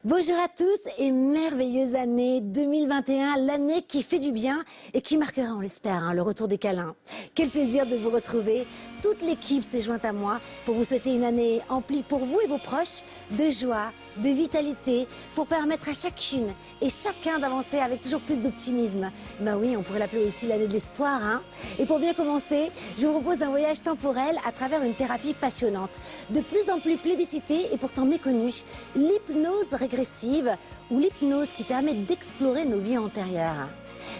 Bonjour à tous et merveilleuse année 2021, l'année qui fait du bien et qui marquera, on l'espère, le retour des câlins. Quel plaisir de vous retrouver. Toute l'équipe s'est jointe à moi pour vous souhaiter une année emplie pour vous et vos proches de joie, de vitalité, pour permettre à chacune et chacun d'avancer avec toujours plus d'optimisme. Bah oui, on pourrait l'appeler aussi l'année de l'espoir, hein. Et pour bien commencer, je vous propose un voyage temporel à travers une thérapie passionnante, de plus en plus plébiscitée et pourtant méconnue, l'hypnose régressive ou l'hypnose qui permet d'explorer nos vies antérieures.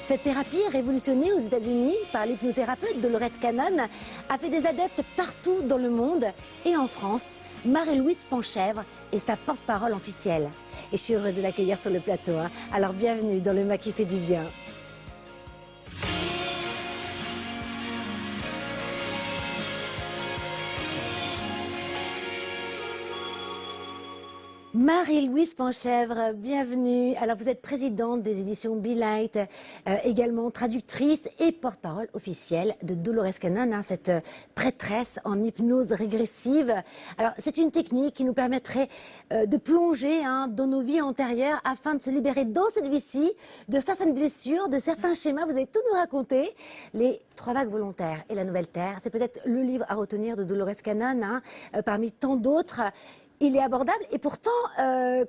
Cette thérapie, révolutionnée aux États-Unis par l'hypnothérapeute Dolores Cannon, a fait des adeptes partout dans le monde et en France. Marie-Louise Penchèvre est sa porte-parole officielle. Et je suis heureuse de l'accueillir sur le plateau. Alors bienvenue dans le MAC qui fait du bien. Marie-Louise Penchèvre, bienvenue. Alors vous êtes présidente des éditions Be Light, également traductrice et porte-parole officielle de Dolores Cannon, cette prêtresse en hypnose régressive. Alors c'est une technique qui nous permettrait de plonger dans nos vies antérieures afin de se libérer dans cette vie-ci de certaines blessures, de certains schémas. Vous allez tout nous raconter. Les 3 vagues volontaires et la nouvelle terre, c'est peut-être le livre à retenir de Dolores Cannon, parmi tant d'autres. Il est abordable et pourtant,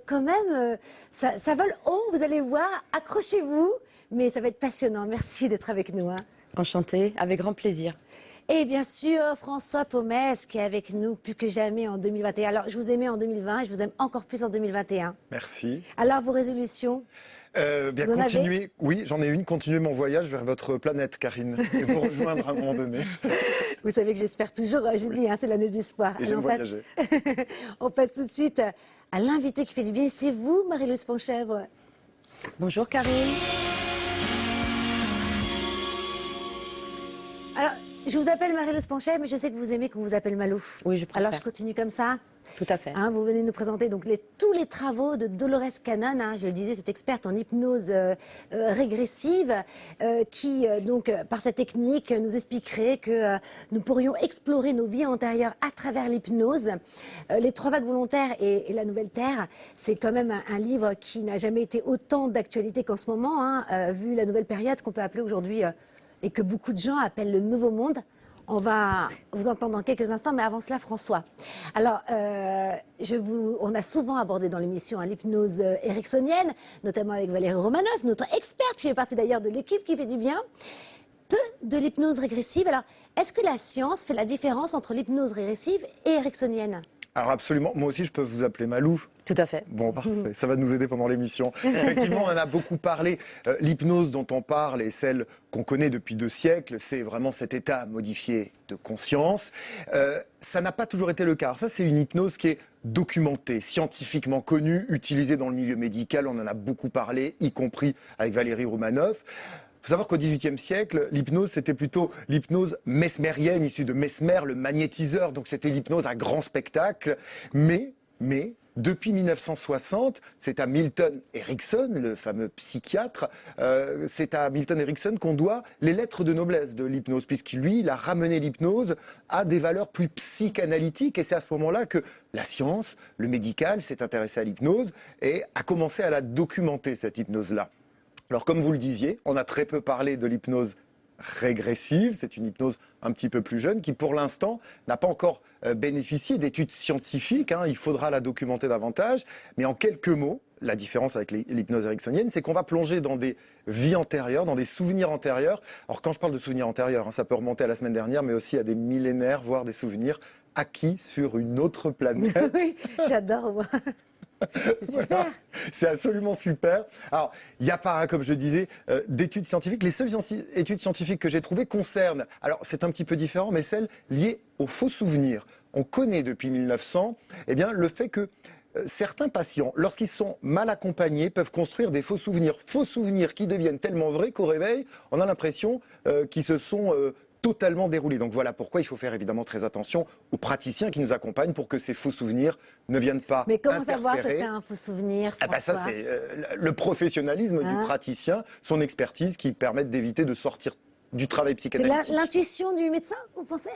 quand même, ça vole haut, vous allez voir, accrochez-vous, mais ça va être passionnant. Merci d'être avec nous. Enchantée, avec grand plaisir. Et bien sûr, François Pomès qui est avec nous plus que jamais en 2021. Alors, je vous aimais en 2020 et je vous aime encore plus en 2021. Merci. Alors, vos résolutions? Bien continuer, oui, j'en ai une, continuer mon voyage vers votre planète, Karine, et vous rejoindre à un moment donné. Vous savez que j'espère toujours, j'ai dit, c'est l'année d'espoir. Et j'aime voyager. On passe tout de suite à l'invité qui fait du bien, c'est vous, Marie-Louise Penchèvre. Bonjour Karine. Alors, je vous appelle Marie-Louise Penchèvre, mais je sais que vous aimez qu'on vous appelle Malou. Oui, je préfère. Alors, je continue comme ça. Tout à fait. Vous venez nous présenter donc tous les travaux de Dolores Cannon, je le disais, cette experte en hypnose régressive, qui, donc, par cette technique, nous expliquerait que nous pourrions explorer nos vies antérieures à travers l'hypnose. Les 3 vagues volontaires et la nouvelle terre, c'est quand même un livre qui n'a jamais été autant d'actualité qu'en ce moment, vu la nouvelle période qu'on peut appeler aujourd'hui, et que beaucoup de gens appellent le nouveau monde. On va vous entendre dans quelques instants, mais avant cela, François. Alors, on a souvent abordé dans l'émission l'hypnose ericksonienne, notamment avec Valérie Romanoff, notre experte qui fait partie d'ailleurs de l'équipe qui fait du bien. Peu de l'hypnose régressive. Alors, est-ce que la science fait la différence entre l'hypnose régressive et ericksonienne? Alors absolument, moi aussi je peux vous appeler Malou. Tout à fait. Bon, parfait, ça va nous aider pendant l'émission. Effectivement, on en a beaucoup parlé. L'hypnose dont on parle et celle qu'on connaît depuis 2 siècles, c'est vraiment cet état modifié de conscience. Ça n'a pas toujours été le cas. Alors ça, c'est une hypnose qui est documentée, scientifiquement connue, utilisée dans le milieu médical. On en a beaucoup parlé, y compris avec Valérie Romanoff. Il faut savoir qu'au XVIIIe siècle, l'hypnose, c'était plutôt l'hypnose mesmérienne, issue de Mesmer, le magnétiseur. Donc c'était l'hypnose à grand spectacle. Mais, depuis 1960, c'est à Milton Erickson, le fameux psychiatre, c'est à Milton Erickson qu'on doit les lettres de noblesse de l'hypnose, puisqu'il, lui, il a ramené l'hypnose à des valeurs plus psychanalytiques. Et c'est à ce moment-là que la science, le médical, s'est intéressé à l'hypnose et a commencé à la documenter, cette hypnose-là. Alors, comme vous le disiez, on a très peu parlé de l'hypnose régressive. C'est une hypnose un petit peu plus jeune qui, pour l'instant, n'a pas encore bénéficié d'études scientifiques. Il faudra la documenter davantage. Mais en quelques mots, la différence avec l'hypnose ericksonienne, c'est qu'on va plonger dans des vies antérieures, dans des souvenirs antérieurs. Alors, quand je parle de souvenirs antérieurs, ça peut remonter à la semaine dernière, mais aussi à des millénaires, voire des souvenirs acquis sur une autre planète. Oui, j'adore, moi. C'est super. Voilà. C'est absolument super. Alors, il n'y a pas, comme je disais, d'études scientifiques. Les seules études scientifiques que j'ai trouvées concernent, alors c'est un petit peu différent, mais celles liées aux faux souvenirs. On connaît depuis 1900 le fait que certains patients, lorsqu'ils sont mal accompagnés, peuvent construire des faux souvenirs qui deviennent tellement vrais qu'au réveil, on a l'impression qu'ils se sont totalement déroulé. Donc voilà pourquoi il faut faire évidemment très attention aux praticiens qui nous accompagnent pour que ces faux souvenirs ne viennent pas Mais comment interférer. savoir que c'est un faux souvenir, François? Ça, c'est le professionnalisme du praticien, son expertise qui permettent d'éviter de sortir du travail psychanalytique. C'est l'intuition du médecin, vous pensez?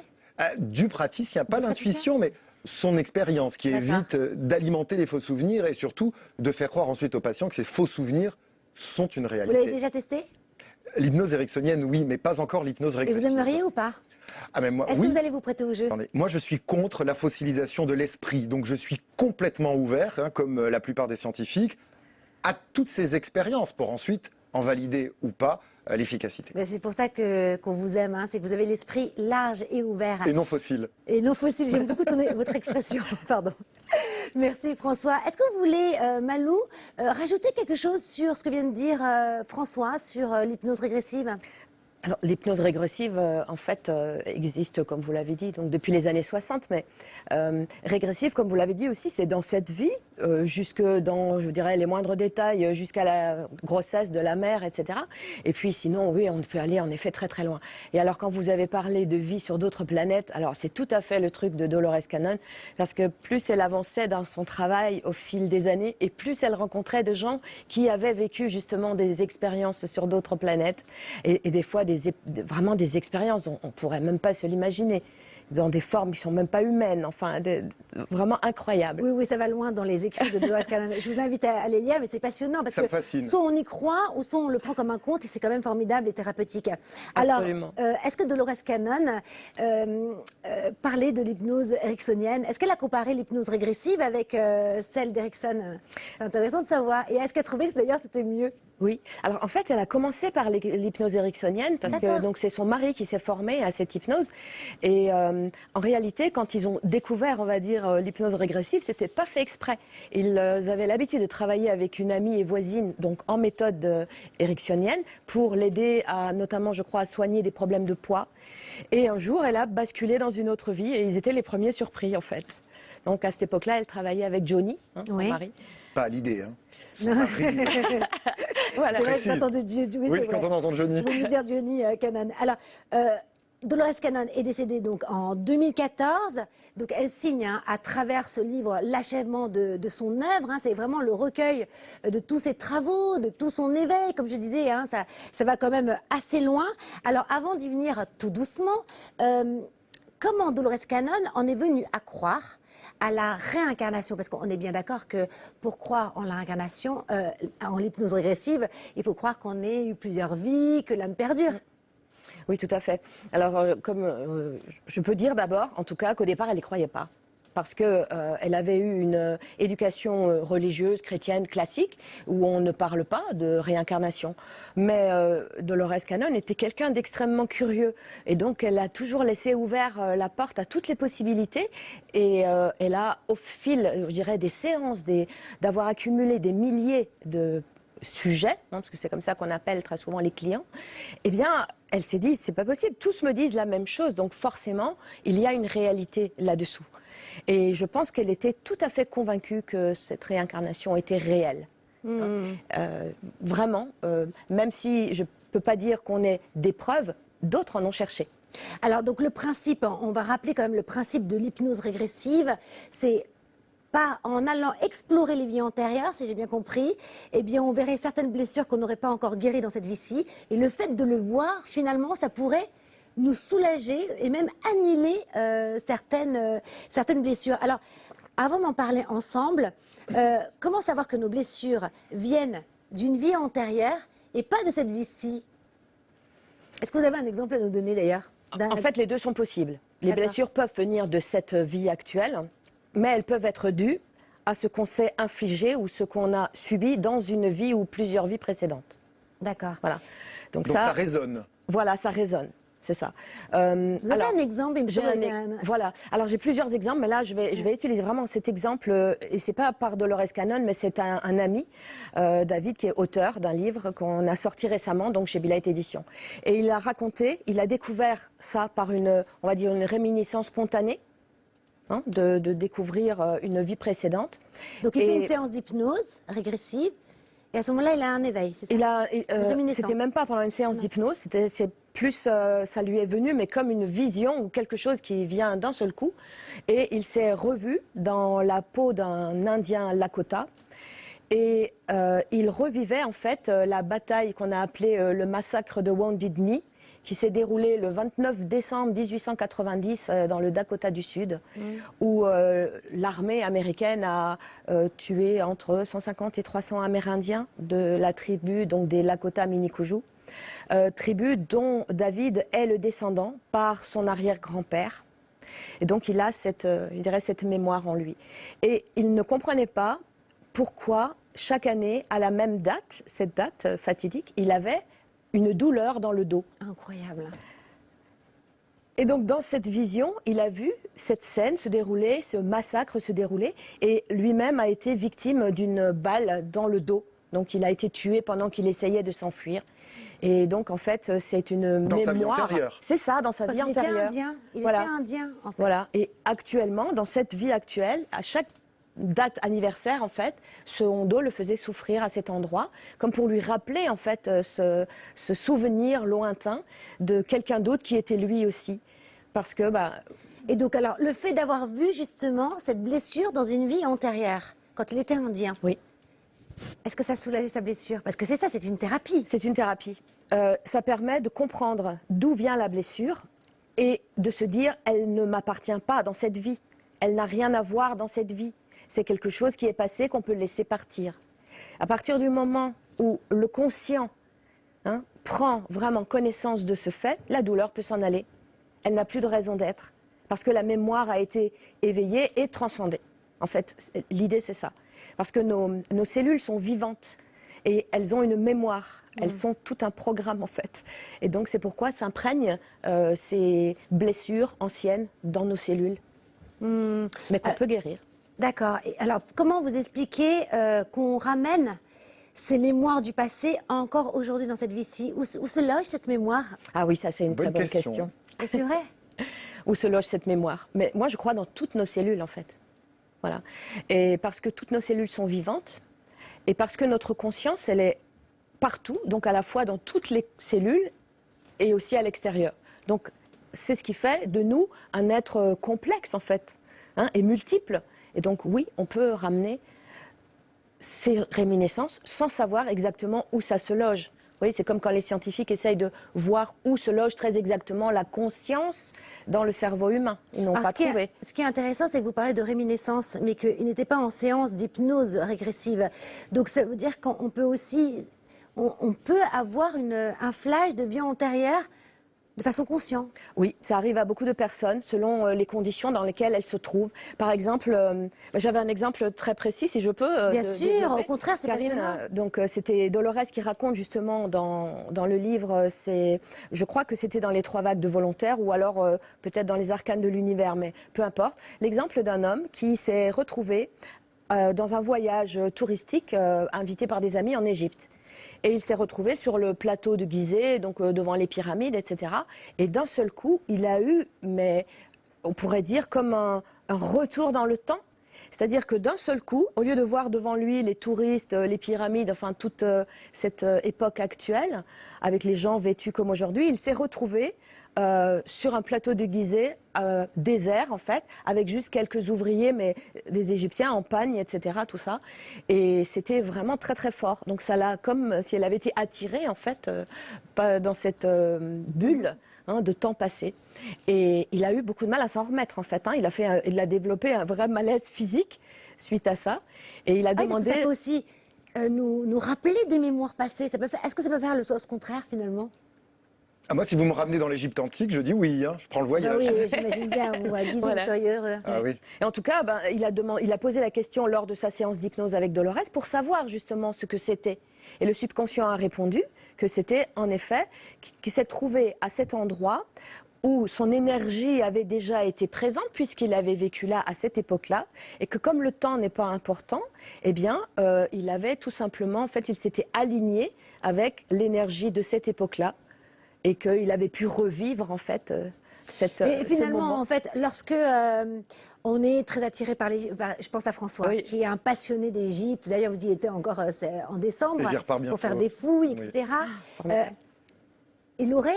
Du praticien, pas l'intuition, mais son expérience, qui D'accord. évite d'alimenter les faux souvenirs et surtout de faire croire ensuite aux patients que ces faux souvenirs sont une Vous l'avez réalité. déjà testé? L'hypnose ericksonienne, oui, mais pas encore l'hypnose Et régressive. vous aimeriez ou pas? Ah, mais moi, Est-ce oui. que vous allez vous prêter au jeu? Attendez, moi, je suis contre la fossilisation de l'esprit, donc je suis complètement ouvert, comme la plupart des scientifiques, à toutes ces expériences pour ensuite en valider ou pas l'efficacité. Ben, c'est pour ça qu'on vous aime, hein, c'est que vous avez l'esprit large et ouvert. Et non fossile. Et non fossile, j'aime beaucoup votre expression. Pardon. Merci François. Est-ce que vous voulez, Malou, rajouter quelque chose sur ce que vient de dire François sur l'hypnose régressive? Alors, l'hypnose régressive, en fait, existe, comme vous l'avez dit, donc depuis les années 60, mais régressive, comme vous l'avez dit aussi, c'est dans cette vie, jusque dans, je dirais, les moindres détails, jusqu'à la grossesse de la mère, etc. Et puis sinon, oui, on peut aller en effet très très loin. Et alors, quand vous avez parlé de vie sur d'autres planètes, alors c'est tout à fait le truc de Dolores Cannon, parce que plus elle avançait dans son travail au fil des années, et plus elle rencontrait de gens qui avaient vécu justement des expériences sur d'autres planètes, et des fois vraiment des expériences dont on ne pourrait même pas se l'imaginer, dans des formes qui ne sont même pas humaines, enfin, vraiment incroyables. Oui, oui, ça va loin dans les écrits de Dolores Cannon. Je vous invite à les lire, mais c'est passionnant parce Ça me que fascine. soit on y croit, ou soit on le prend comme un conte, et c'est quand même formidable et thérapeutique. Absolument. Alors, est-ce que Dolores Cannon parlait de l'hypnose ericksonienne? Est-ce qu'elle a comparé l'hypnose régressive avec celle d'Erickson? C'est intéressant de savoir. Et est-ce qu'elle trouvait que d'ailleurs c'était mieux? Oui. Alors en fait, elle a commencé par l'hypnose ericksonienne parce D'accord. que donc c'est son mari qui s'est formé à cette hypnose. Et en réalité, quand ils ont découvert, on va dire, l'hypnose régressive, c'était pas fait exprès. Ils avaient l'habitude de travailler avec une amie et voisine, donc en méthode ericksonienne, pour l'aider à, notamment, je crois, à soigner des problèmes de poids. Et un jour, elle a basculé dans une autre vie et ils étaient les premiers surpris, en fait. Donc à cette époque-là, elle travaillait avec Johnny, son Oui. mari. Pas l'idée, hein. Son mari. Voilà. C'est vrai Précise. que quand on entend oui, Oui, c'est quand vrai. on entend Johnny. Vous voulez dire Johnny Cannon. Alors, Dolores Cannon est décédée donc en 2014. Donc, elle signe à travers ce livre l'achèvement de son œuvre. C'est vraiment le recueil de tous ses travaux, de tout son éveil. Comme je disais, ça va quand même assez loin. Alors, avant d'y venir tout doucement, comment Dolores Cannon en est venue à croire à la réincarnation? Parce qu'on est bien d'accord que pour croire en la réincarnation, en l'hypnose régressive, il faut croire qu'on ait eu plusieurs vies, que l'âme perdure. Oui, tout à fait. Alors, je peux dire d'abord, en tout cas, qu'au départ, elle n'y croyait pas. Parce qu'elle avait eu une éducation religieuse, chrétienne, classique, où on ne parle pas de réincarnation. Mais Dolores Cannon était quelqu'un d'extrêmement curieux. Et donc, elle a toujours laissé ouverte la porte à toutes les possibilités. Et elle a, au fil, je dirais, des séances, d'avoir accumulé des milliers de sujets, parce que c'est comme ça qu'on appelle très souvent les clients, eh bien, elle s'est dit, c'est pas possible, tous me disent la même chose, donc forcément, il y a une réalité là-dessous. Et je pense qu'elle était tout à fait convaincue que cette réincarnation était réelle. Vraiment, même si je ne peux pas dire qu'on ait des preuves, d'autres en ont cherché. Alors, donc le principe, on va rappeler quand même le principe de l'hypnose régressive, c'est pas en allant explorer les vies antérieures, si j'ai bien compris, eh bien on verrait certaines blessures qu'on n'aurait pas encore guéries dans cette vie-ci. Et le fait de le voir, finalement, ça pourrait nous soulager et même annihiler certaines blessures. Alors, avant d'en parler ensemble, comment savoir que nos blessures viennent d'une vie antérieure et pas de cette vie-ci? Est-ce que vous avez un exemple à nous donner d'ailleurs? En fait, les deux sont possibles. Les D'accord. blessures peuvent venir de cette vie actuelle, mais elles peuvent être dues à ce qu'on s'est infligé ou ce qu'on a subi dans une vie ou plusieurs vies précédentes. D'accord. Voilà. Donc ça résonne. Voilà, ça résonne. C'est ça. Vous avez un exemple, il me semble qu'il y a un- Voilà. Alors j'ai plusieurs exemples, mais là je vais utiliser vraiment cet exemple, et c'est pas par Dolores Cannon, mais c'est un ami, David, qui est auteur d'un livre qu'on a sorti récemment, donc chez Bilight Éditions. Et il a raconté, il a découvert ça par on va dire une réminiscence spontanée, de découvrir une vie précédente. Donc il fait une séance d'hypnose régressive et à ce moment-là il a un éveil, c'est ça? Réminiscence. C'était même pas pendant une séance d'hypnose, c'est plus ça lui est venu, mais comme une vision ou quelque chose qui vient d'un seul coup. Et il s'est revu dans la peau d'un Indien Lakota. Et il revivait en fait la bataille qu'on a appelée le massacre de Wounded Knee, qui s'est déroulé le 29 décembre 1890 dans le Dakota du Sud, où l'armée américaine a tué entre 150 et 300 Amérindiens de la tribu donc des Lakota Minikuju, tribu dont David est le descendant par son arrière-grand-père. Et donc il a cette, je dirais, cette mémoire en lui. Et il ne comprenait pas pourquoi chaque année, à la même date, cette date fatidique, il avait une douleur dans le dos. Incroyable. Et donc dans cette vision, il a vu cette scène se dérouler, ce massacre se dérouler, et lui-même a été victime d'une balle dans le dos. Donc il a été tué pendant qu'il essayait de s'enfuir. Et donc en fait, c'est une Dans mémoire. sa vie antérieure. C'est ça, dans sa vie antérieure. Il Voilà. était indien, en fait. Voilà. Et actuellement, dans cette vie actuelle, à chaque date anniversaire, en fait, son dos le faisait souffrir à cet endroit, comme pour lui rappeler, en fait, ce souvenir lointain de quelqu'un d'autre qui était lui aussi. Parce que, Et donc, alors, le fait d'avoir vu justement cette blessure dans une vie antérieure, quand il était indien, oui, est-ce que ça soulageait sa blessure? Parce que c'est ça, c'est une thérapie. c'est une thérapie. Ça permet de comprendre d'où vient la blessure et de se dire, elle ne m'appartient pas dans cette vie. Elle n'a rien à voir dans cette vie. C'est quelque chose qui est passé, qu'on peut laisser partir. À partir du moment où le conscient prend vraiment connaissance de ce fait, la douleur peut s'en aller. Elle n'a plus de raison d'être, parce que la mémoire a été éveillée et transcendée. En fait, l'idée, c'est ça. Parce que nos cellules sont vivantes et elles ont une mémoire. Elles sont tout un programme, en fait. Et donc, c'est pourquoi s'imprègnent ces blessures anciennes dans nos cellules, mais qu'on peut guérir. D'accord. Et alors, comment vous expliquez qu'on ramène ces mémoires du passé encore aujourd'hui dans cette vie-ci? Où se loge cette mémoire? Ah oui, ça, c'est une très bonne question. question. Et c'est vrai. Où se loge cette mémoire? Mais moi, je crois dans toutes nos cellules, en fait. Voilà. Et parce que toutes nos cellules sont vivantes, et parce que notre conscience, elle est partout, donc à la fois dans toutes les cellules et aussi à l'extérieur. Donc, c'est ce qui fait de nous un être complexe, en fait, et multiple. Et donc, oui, on peut ramener ces réminiscences sans savoir exactement où ça se loge. Vous voyez, c'est comme quand les scientifiques essayent de voir où se loge très exactement la conscience dans le cerveau humain. Ils n'ont pas trouvé. Ce qui est intéressant, c'est que vous parlez de réminiscence, mais qu'il n'était pas en séance d'hypnose régressive. Donc, ça veut dire qu'on peut aussi... On peut avoir un flash de vie antérieure de façon consciente. Oui, ça arrive à beaucoup de personnes selon les conditions dans lesquelles elles se trouvent. Par exemple, j'avais un exemple très précis, si je peux. Bien sûr, développer. au contraire, c'est passionnant. Donc c'était Dolores qui raconte justement dans le livre, je crois que c'était dans les 3 vagues de volontaires ou alors peut-être dans les arcanes de l'univers, mais peu importe. L'exemple d'un homme qui s'est retrouvé dans un voyage touristique invité par des amis en Égypte. Et il s'est retrouvé sur le plateau de Gizeh, donc devant les pyramides, etc. Et d'un seul coup, il a eu, mais on pourrait dire comme un retour dans le temps. C'est-à-dire que d'un seul coup, au lieu de voir devant lui les touristes, les pyramides, enfin toute cette époque actuelle, avec les gens vêtus comme aujourd'hui, il s'est retrouvé sur un plateau de Gizeh, désert en fait, avec juste quelques ouvriers, mais des Égyptiens en pagne, etc., tout ça. Et c'était vraiment très très fort. Donc ça l'a, comme si elle avait été attirée en fait, dans cette bulle de temps passé. Et il a eu beaucoup de mal à s'en remettre en fait. Il a développé un vrai malaise physique suite à ça. Et il a demandé... Ça peut aussi nous rappeler des mémoires passées. Est-ce que ça peut faire le sens contraire finalement? Moi, si vous me ramenez dans l'Égypte antique, je dis oui, je prends le voyage. Oui, j'imagine bien, vous, à Gizeh, Voilà. vous seriez heureux. Ah oui. Et en tout cas, il a posé la question lors de sa séance d'hypnose avec Dolores pour savoir justement ce que c'était. Et le subconscient a répondu que c'était en effet qu'il s'est trouvé à cet endroit où son énergie avait déjà été présente puisqu'il avait vécu là à cette époque-là, et que comme le temps n'est pas important, eh bien, il avait tout simplement, en fait, il s'était aligné avec l'énergie de cette époque-là, et qu'il avait pu revivre en fait Et finalement, ce moment. en fait, lorsque on est très attiré par l'Égypte, je pense à François, Oui. qui est un passionné d'Égypte. D'ailleurs, vous y étiez encore en décembre Et j'y repars bientôt. pour faire des fouilles, Oui. etc. Formidable. Il aurait,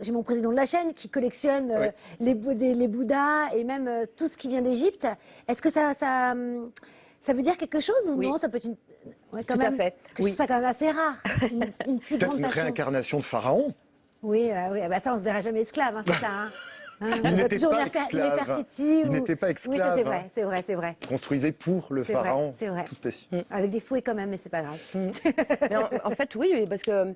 j'ai mon président de la chaîne qui collectionne les Bouddhas et même tout ce qui vient d'Égypte. Est-ce que ça veut dire quelque chose ou Oui. non? Ça peut être une... Ouais, quand Tout à même, fait. parce que je trouve ça quand même assez rare, une si Peut-être grande une passion. réincarnation de Pharaon. Oui, oui, bah ça, on ne se verra jamais esclave, hein, c'est ça. Hein. Hein, Il on va n'était toujours pas Nefertiti esclave. Il n'était pas Oui, ça, esclave. c'est vrai, c'est vrai, c'est vrai. Construisait pour le C'est vrai, pharaon. c'est vrai. Tout spécial. Avec des fouets quand même, mais c'est pas grave. Mais en fait, oui, parce que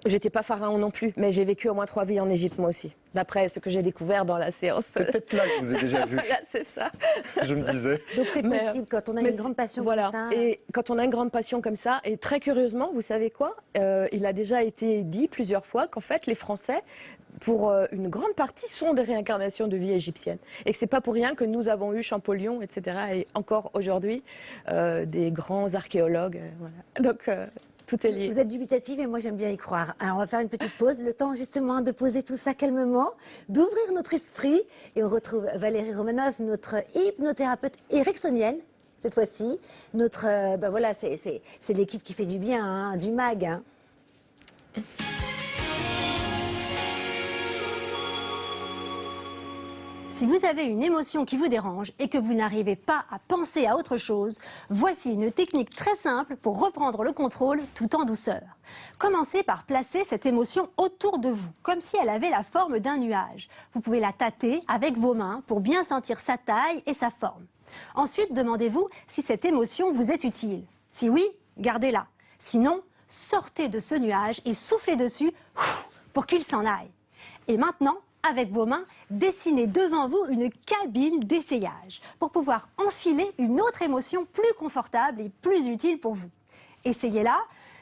j'étais pas pharaon non plus, mais j'ai vécu au moins 3 vies en Égypte moi aussi, d'après ce que j'ai découvert dans la séance. C'est peut-être là que je vous ai déjà vu, Voilà, c'est ça. je me disais. Donc c'est Mais, possible quand on a mais une grande passion voilà. comme ça. Et quand on a une grande passion comme ça, et très curieusement, vous savez quoi, il a déjà été dit plusieurs fois qu'en fait les Français, pour une grande partie, sont des réincarnations de vie égyptienne. Et que c'est pas pour rien que nous avons eu Champollion, etc. Et encore aujourd'hui, des grands archéologues. Voilà. Donc tout est lié. Vous êtes dubitative et moi j'aime bien y croire. Alors on va faire une petite pause, le temps justement de poser tout ça calmement, d'ouvrir notre esprit et on retrouve Valérie Romanoff, notre hypnothérapeute ericksonienne. Cette fois-ci, notre, bah voilà, c'est l'équipe qui fait du bien, hein, du MAG. Hein. Si vous avez une émotion qui vous dérange et que vous n'arrivez pas à penser à autre chose, voici une technique très simple pour reprendre le contrôle tout en douceur. Commencez par placer cette émotion autour de vous, comme si elle avait la forme d'un nuage. Vous pouvez la tâter avec vos mains pour bien sentir sa taille et sa forme. Ensuite, demandez-vous si cette émotion vous est utile. Si oui, gardez-la. Sinon, sortez de ce nuage et soufflez dessus pour qu'il s'en aille. Et maintenant, avec vos mains, dessinez devant vous une cabine d'essayage pour pouvoir enfiler une autre émotion plus confortable et plus utile pour vous. Essayez-la.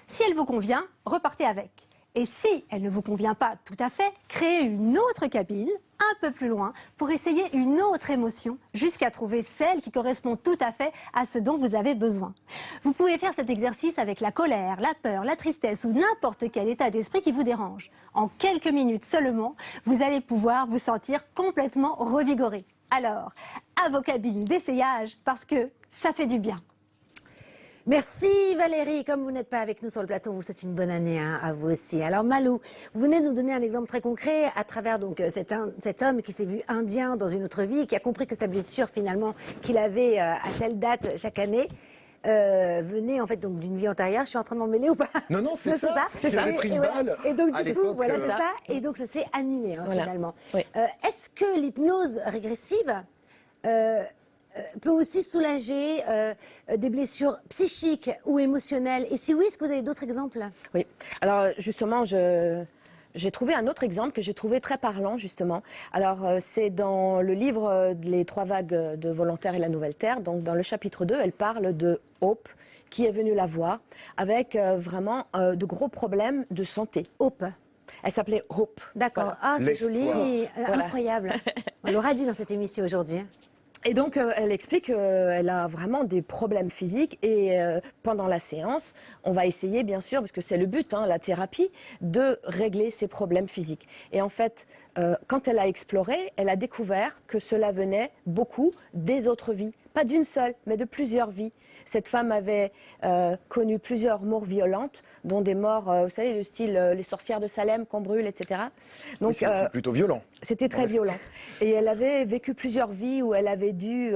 Si elle vous convient, repartez avec. Et si elle ne vous convient pas tout à fait, créez une autre cabine un peu plus loin pour essayer une autre émotion jusqu'à trouver celle qui correspond tout à fait à ce dont vous avez besoin. Vous pouvez faire cet exercice avec la colère, la peur, la tristesse ou n'importe quel état d'esprit qui vous dérange. En quelques minutes seulement, vous allez pouvoir vous sentir complètement revigoré. Alors, à vos cabines d'essayage parce que ça fait du bien. Merci Valérie, comme vous n'êtes pas avec nous sur le plateau, on vous souhaite une bonne année hein, à vous aussi. Alors Malou, vous venez de nous donner un exemple très concret à travers donc cet homme qui s'est vu indien dans une autre vie, qui a compris que sa blessure finalement qu'il avait à telle date chaque année venait en fait donc d'une vie antérieure. Je suis en train de m'en mêler ou pas? Non, non, c'est ça. C'est ça. Il avait pris une balle. Et donc à du coup, l'époque, voilà, c'est ça. Et donc ça s'est annulé hein, Voilà. finalement. Oui. Est-ce que l'hypnose régressive peut aussi soulager des blessures psychiques ou émotionnelles? Et si oui, est-ce que vous avez d'autres exemples? Oui. Alors justement, j'ai trouvé un autre exemple que j'ai trouvé très parlant justement. Alors c'est dans le livre Les 3 vagues de Volontaire et la Nouvelle Terre. Donc dans le chapitre 2, elle parle de Hope qui est venue la voir avec vraiment de gros problèmes de santé. Hope. Elle s'appelait Hope. D'accord. Voilà. Ah, c'est L'espoir. joli, Voilà. incroyable. On l'aura dit dans cette émission aujourd'hui. Et donc, elle explique qu'elle a vraiment des problèmes physiques et pendant la séance, on va essayer, bien sûr, parce que c'est le but, hein, la thérapie, de régler ces problèmes physiques. Et en fait, quand elle a exploré, elle a découvert que cela venait beaucoup des autres vies. Pas d'une seule, mais de plusieurs vies. Cette femme avait connu plusieurs morts violentes, dont des morts, vous savez, le style les sorcières de Salem qu'on brûle, etc. Donc, Oui, c'est plutôt violent. c'était très violent. Et elle avait vécu plusieurs vies où elle avait dû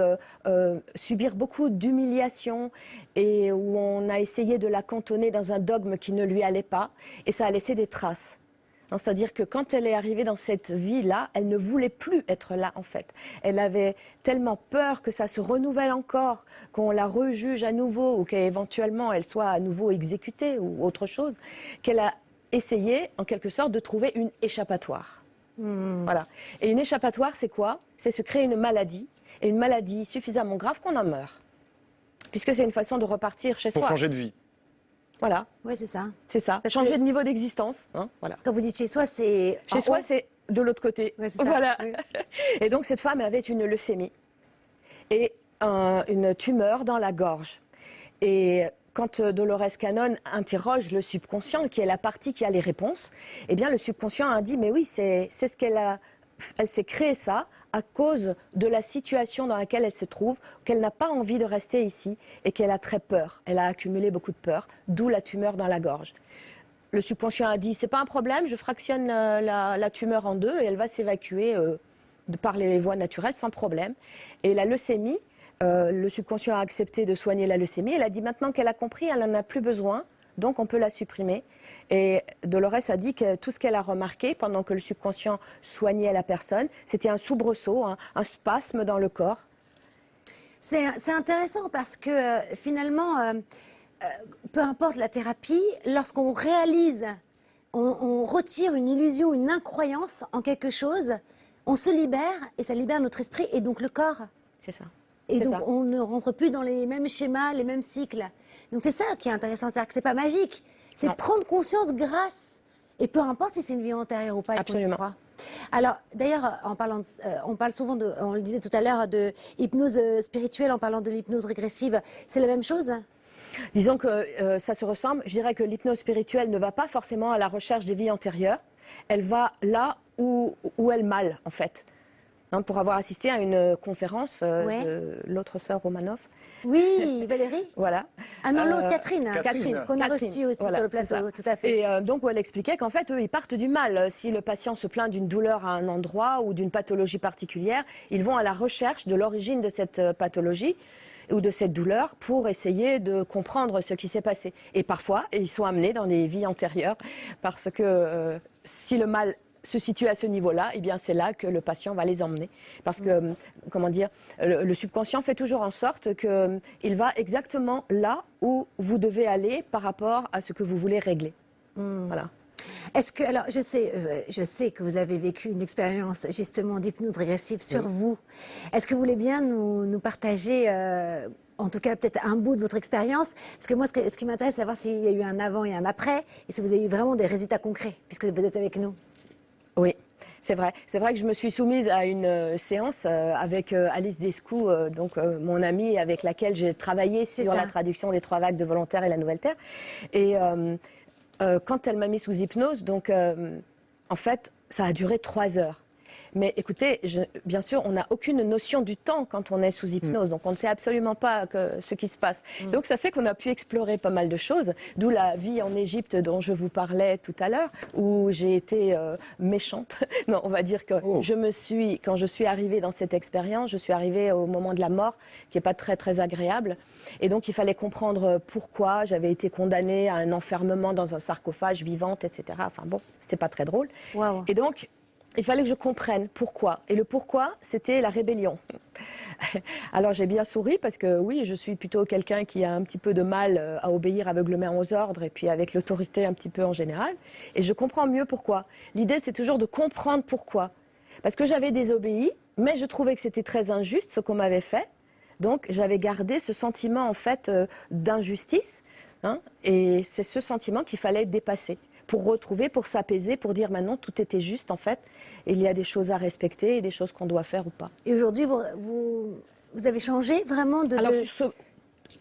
subir beaucoup d'humiliations et où on a essayé de la cantonner dans un dogme qui ne lui allait pas. Et ça a laissé des traces. Hein, c'est-à-dire que quand elle est arrivée dans cette vie-là, elle ne voulait plus être là, en fait. Elle avait tellement peur que ça se renouvelle encore, qu'on la rejuge à nouveau ou qu'éventuellement elle soit à nouveau exécutée ou autre chose, qu'elle a essayé, en quelque sorte, de trouver une échappatoire. Voilà. Et une échappatoire, c'est quoi? C'est se créer une maladie, et une maladie suffisamment grave qu'on en meurt. Puisque c'est une façon de repartir chez Pour soi. changer de vie. Voilà, Oui, c'est ça. c'est ça. Parce Changer que- de niveau d'existence. Hein, voilà. Quand vous dites chez soi, c'est... Chez en soi, haut. c'est de l'autre côté. Ouais, c'est ça. Voilà. Oui. Et donc, cette femme avait une leucémie et une tumeur dans la gorge. Et quand Dolores Cannon interroge le subconscient, qui est la partie qui a les réponses, eh bien, le subconscient a dit, mais oui, c'est ce qu'elle a... Elle s'est créée ça à cause de la situation dans laquelle elle se trouve, qu'elle n'a pas envie de rester ici et qu'elle a très peur. Elle a accumulé beaucoup de peur, d'où la tumeur dans la gorge. Le subconscient a dit, c'est pas un problème, je fractionne la tumeur en 2 et elle va s'évacuer par les voies naturelles sans problème. Et la leucémie, le subconscient a accepté de soigner la leucémie. Elle a dit, maintenant qu'elle a compris, elle n'en a plus besoin donc on peut la supprimer. Et Dolores a dit que tout ce qu'elle a remarqué pendant que le subconscient soignait la personne, c'était un soubresaut, un spasme dans le corps. C'est intéressant parce que finalement, peu importe la thérapie, lorsqu'on réalise, on retire une illusion, une incroyance en quelque chose, on se libère et ça libère notre esprit et donc le corps. C'est ça. Et C'est donc ça. on ne rentre plus dans les mêmes schémas, les mêmes cycles. Donc c'est ça qui est intéressant, c'est-à-dire que c'est pas magique, c'est Non. prendre conscience grâce. Et peu importe si c'est une vie antérieure ou pas. Absolument. Alors, d'ailleurs, on parle souvent on le disait tout à l'heure, de hypnose spirituelle en parlant de l'hypnose régressive. C'est la même chose? Disons que ça se ressemble. Je dirais que l'hypnose spirituelle ne va pas forcément à la recherche des vies antérieures. Elle va là où elle mal, en fait. Hein, pour avoir assisté à une conférence de l'autre sœur Romanoff. Oui, Valérie. Voilà. Ah non, l'autre, Catherine. Catherine. Qu'on a Catherine, reçue aussi voilà, sur le c'est plateau, ça. tout à fait. Et donc, où elle expliquait qu'en fait, eux, ils partent du mal. Si le patient se plaint d'une douleur à un endroit ou d'une pathologie particulière, ils vont à la recherche de l'origine de cette pathologie ou de cette douleur pour essayer de comprendre ce qui s'est passé. Et parfois, ils sont amenés dans des vies antérieures parce que si le mal se situe à ce niveau-là, eh bien c'est là que le patient va les emmener. Parce que, comment dire, le subconscient fait toujours en sorte qu'il va exactement là où vous devez aller par rapport à ce que vous voulez régler. Voilà. Est-ce que, alors, je sais que vous avez vécu une expérience justement d'hypnose régressive sur vous. Est-ce que vous voulez bien nous partager, en tout cas peut-être un bout de votre expérience? Parce que moi, ce qui m'intéresse, c'est savoir s'il y a eu un avant et un après, et si vous avez eu vraiment des résultats concrets, puisque vous êtes avec nous. Oui, c'est vrai. C'est vrai que je me suis soumise à une séance avec Alice Descou, donc mon amie avec laquelle j'ai travaillé sur la traduction des 3 vagues de Volontaire et la Nouvelle Terre. Et quand elle m'a mis sous hypnose, donc en fait, ça a duré 3 heures. Mais écoutez, bien sûr, on n'a aucune notion du temps quand on est sous hypnose, donc on ne sait absolument pas ce qui se passe. Donc ça fait qu'on a pu explorer pas mal de choses, d'où la vie en Égypte dont je vous parlais tout à l'heure, où j'ai été méchante. Non, on va dire que quand je suis arrivée dans cette expérience, je suis arrivée au moment de la mort, qui n'est pas très très agréable. Et donc il fallait comprendre pourquoi j'avais été condamnée à un enfermement dans un sarcophage vivante, etc. Enfin bon, c'était pas très drôle. Wow. Et donc, il fallait que je comprenne pourquoi. Et le pourquoi, c'était la rébellion. Alors j'ai bien souri parce que oui, je suis plutôt quelqu'un qui a un petit peu de mal à obéir aveuglément aux ordres et puis avec l'autorité un petit peu en général. Et je comprends mieux pourquoi. L'idée, c'est toujours de comprendre pourquoi. Parce que j'avais désobéi, mais je trouvais que c'était très injuste ce qu'on m'avait fait. Donc j'avais gardé ce sentiment en fait d'injustice. Hein, et c'est ce sentiment qu'il fallait dépasser. Pour retrouver, pour s'apaiser, pour dire maintenant tout était juste en fait. Il y a des choses à respecter et des choses qu'on doit faire ou pas. Et aujourd'hui, vous avez changé vraiment de... Alors,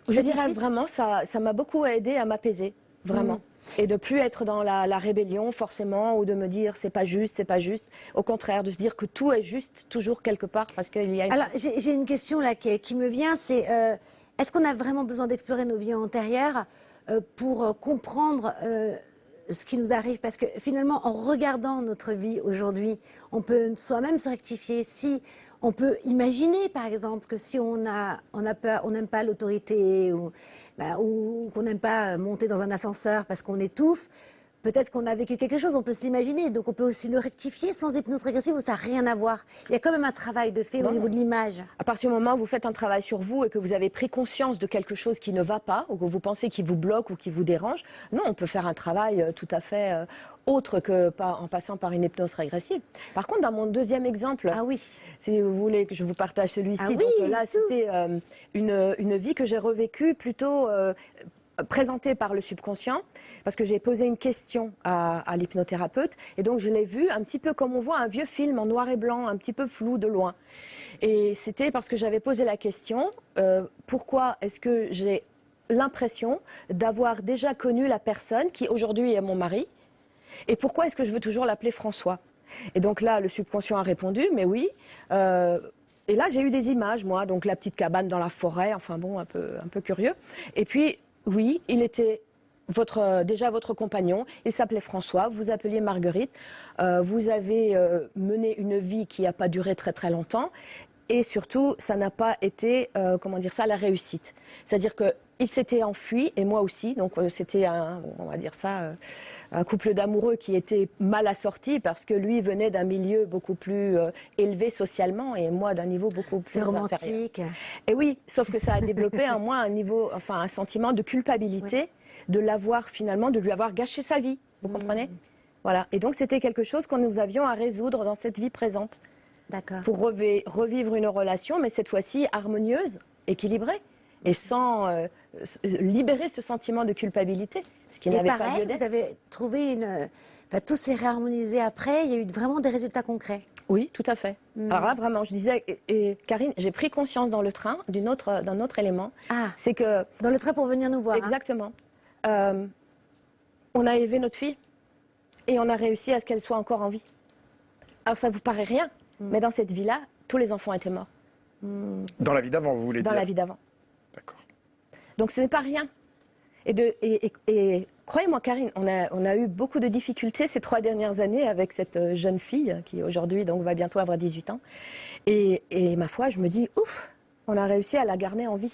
je dirais vraiment, ça m'a beaucoup aidé à m'apaiser, vraiment. Et de plus être dans la rébellion forcément, ou de me dire c'est pas juste, c'est pas juste. Au contraire, de se dire que tout est juste toujours quelque part parce qu'il y a une... Alors, j'ai une question là qui me vient, c'est est-ce qu'on a vraiment besoin d'explorer nos vies antérieures pour comprendre ce qui nous arrive? Parce que finalement, en regardant notre vie aujourd'hui, on peut soi-même se rectifier. Si on peut imaginer, par exemple, que si on n'aime pas l'autorité ou qu'on n'aime pas monter dans un ascenseur parce qu'on étouffe, peut-être qu'on a vécu quelque chose, on peut se l'imaginer. Donc on peut aussi le rectifier sans hypnose régressive où ça n'a rien à voir. Il y a quand même un travail de fait au niveau de l'image. À partir du moment où vous faites un travail sur vous et que vous avez pris conscience de quelque chose qui ne va pas, ou que vous pensez qui vous bloque ou qui vous dérange, non, on peut faire un travail tout à fait autre que en passant par une hypnose régressive. Par contre, dans mon deuxième exemple, si vous voulez que je vous partage celui-ci, donc là c'était une vie que j'ai revécue plutôt... présentée par le subconscient, parce que j'ai posé une question à l'hypnothérapeute, et donc je l'ai vu un petit peu comme on voit un vieux film en noir et blanc, un petit peu flou de loin. Et c'était parce que j'avais posé la question, pourquoi est-ce que j'ai l'impression d'avoir déjà connu la personne qui aujourd'hui est mon mari, et pourquoi est-ce que je veux toujours l'appeler François? Et donc là, le subconscient a répondu, mais oui. Et là, j'ai eu des images, moi, donc la petite cabane dans la forêt, enfin bon, un peu curieux. Et puis, oui, il était déjà votre compagnon, il s'appelait François, vous vous appeliez Marguerite, vous avez mené une vie qui n'a pas duré très très longtemps, et surtout, ça n'a pas été, comment dire ça, la réussite. C'est-à-dire que il s'était enfui et moi aussi. Donc c'était on va dire ça, un couple d'amoureux qui était mal assorti parce que lui venait d'un milieu beaucoup plus élevé socialement et moi d'un niveau beaucoup plus C'est inférieur. romantique. Et oui, sauf que ça a développé en moi un sentiment de culpabilité de l'avoir finalement, de lui avoir gâché sa vie. Vous comprenez? Voilà. Et donc c'était quelque chose que nous avions à résoudre dans cette vie présente. D'accord. Pour revivre une relation, mais cette fois-ci harmonieuse, équilibrée, et sans libérer ce sentiment de culpabilité, ce qui Et n'avait pas lieu pareil, d'être. vous avez trouvé tout s'est réharmonisé après, il y a eu vraiment des résultats concrets. Oui, tout à fait. Alors là, vraiment, je disais, et Karine, j'ai pris conscience dans le train d'un autre élément, c'est que... Dans le train pour venir nous voir. Exactement. On a élevé notre fille, et on a réussi à ce qu'elle soit encore en vie. Alors ça vous paraît rien, mais dans cette vie-là, tous les enfants étaient morts. Dans la vie d'avant, vous voulez dire? Dans la vie d'avant. D'accord. Donc ce n'est pas rien. Et croyez-moi, Karine, on a eu beaucoup de difficultés ces 3 dernières années avec cette jeune fille qui aujourd'hui donc va bientôt avoir 18 ans. Et ma foi, je me dis, ouf, on a réussi à la garder en vie.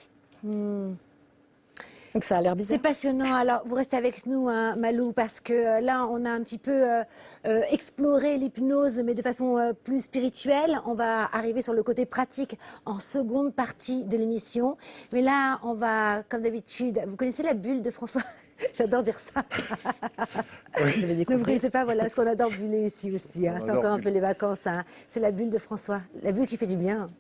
Donc ça a l'air bizarre. C'est passionnant. Alors, vous restez avec nous, hein, Malou, parce que là, on a un petit peu exploré l'hypnose, mais de façon plus spirituelle. On va arriver sur le côté pratique en seconde partie de l'émission. Mais là, on va, comme d'habitude, vous connaissez la bulle de François? J'adore dire ça. Je vais Ne vous découvrir. connaissez pas, voilà, parce qu'on adore buller ici aussi. Hein. On C'est adore encore un buller. peu les vacances. Hein. C'est la bulle de François, la bulle qui fait du bien.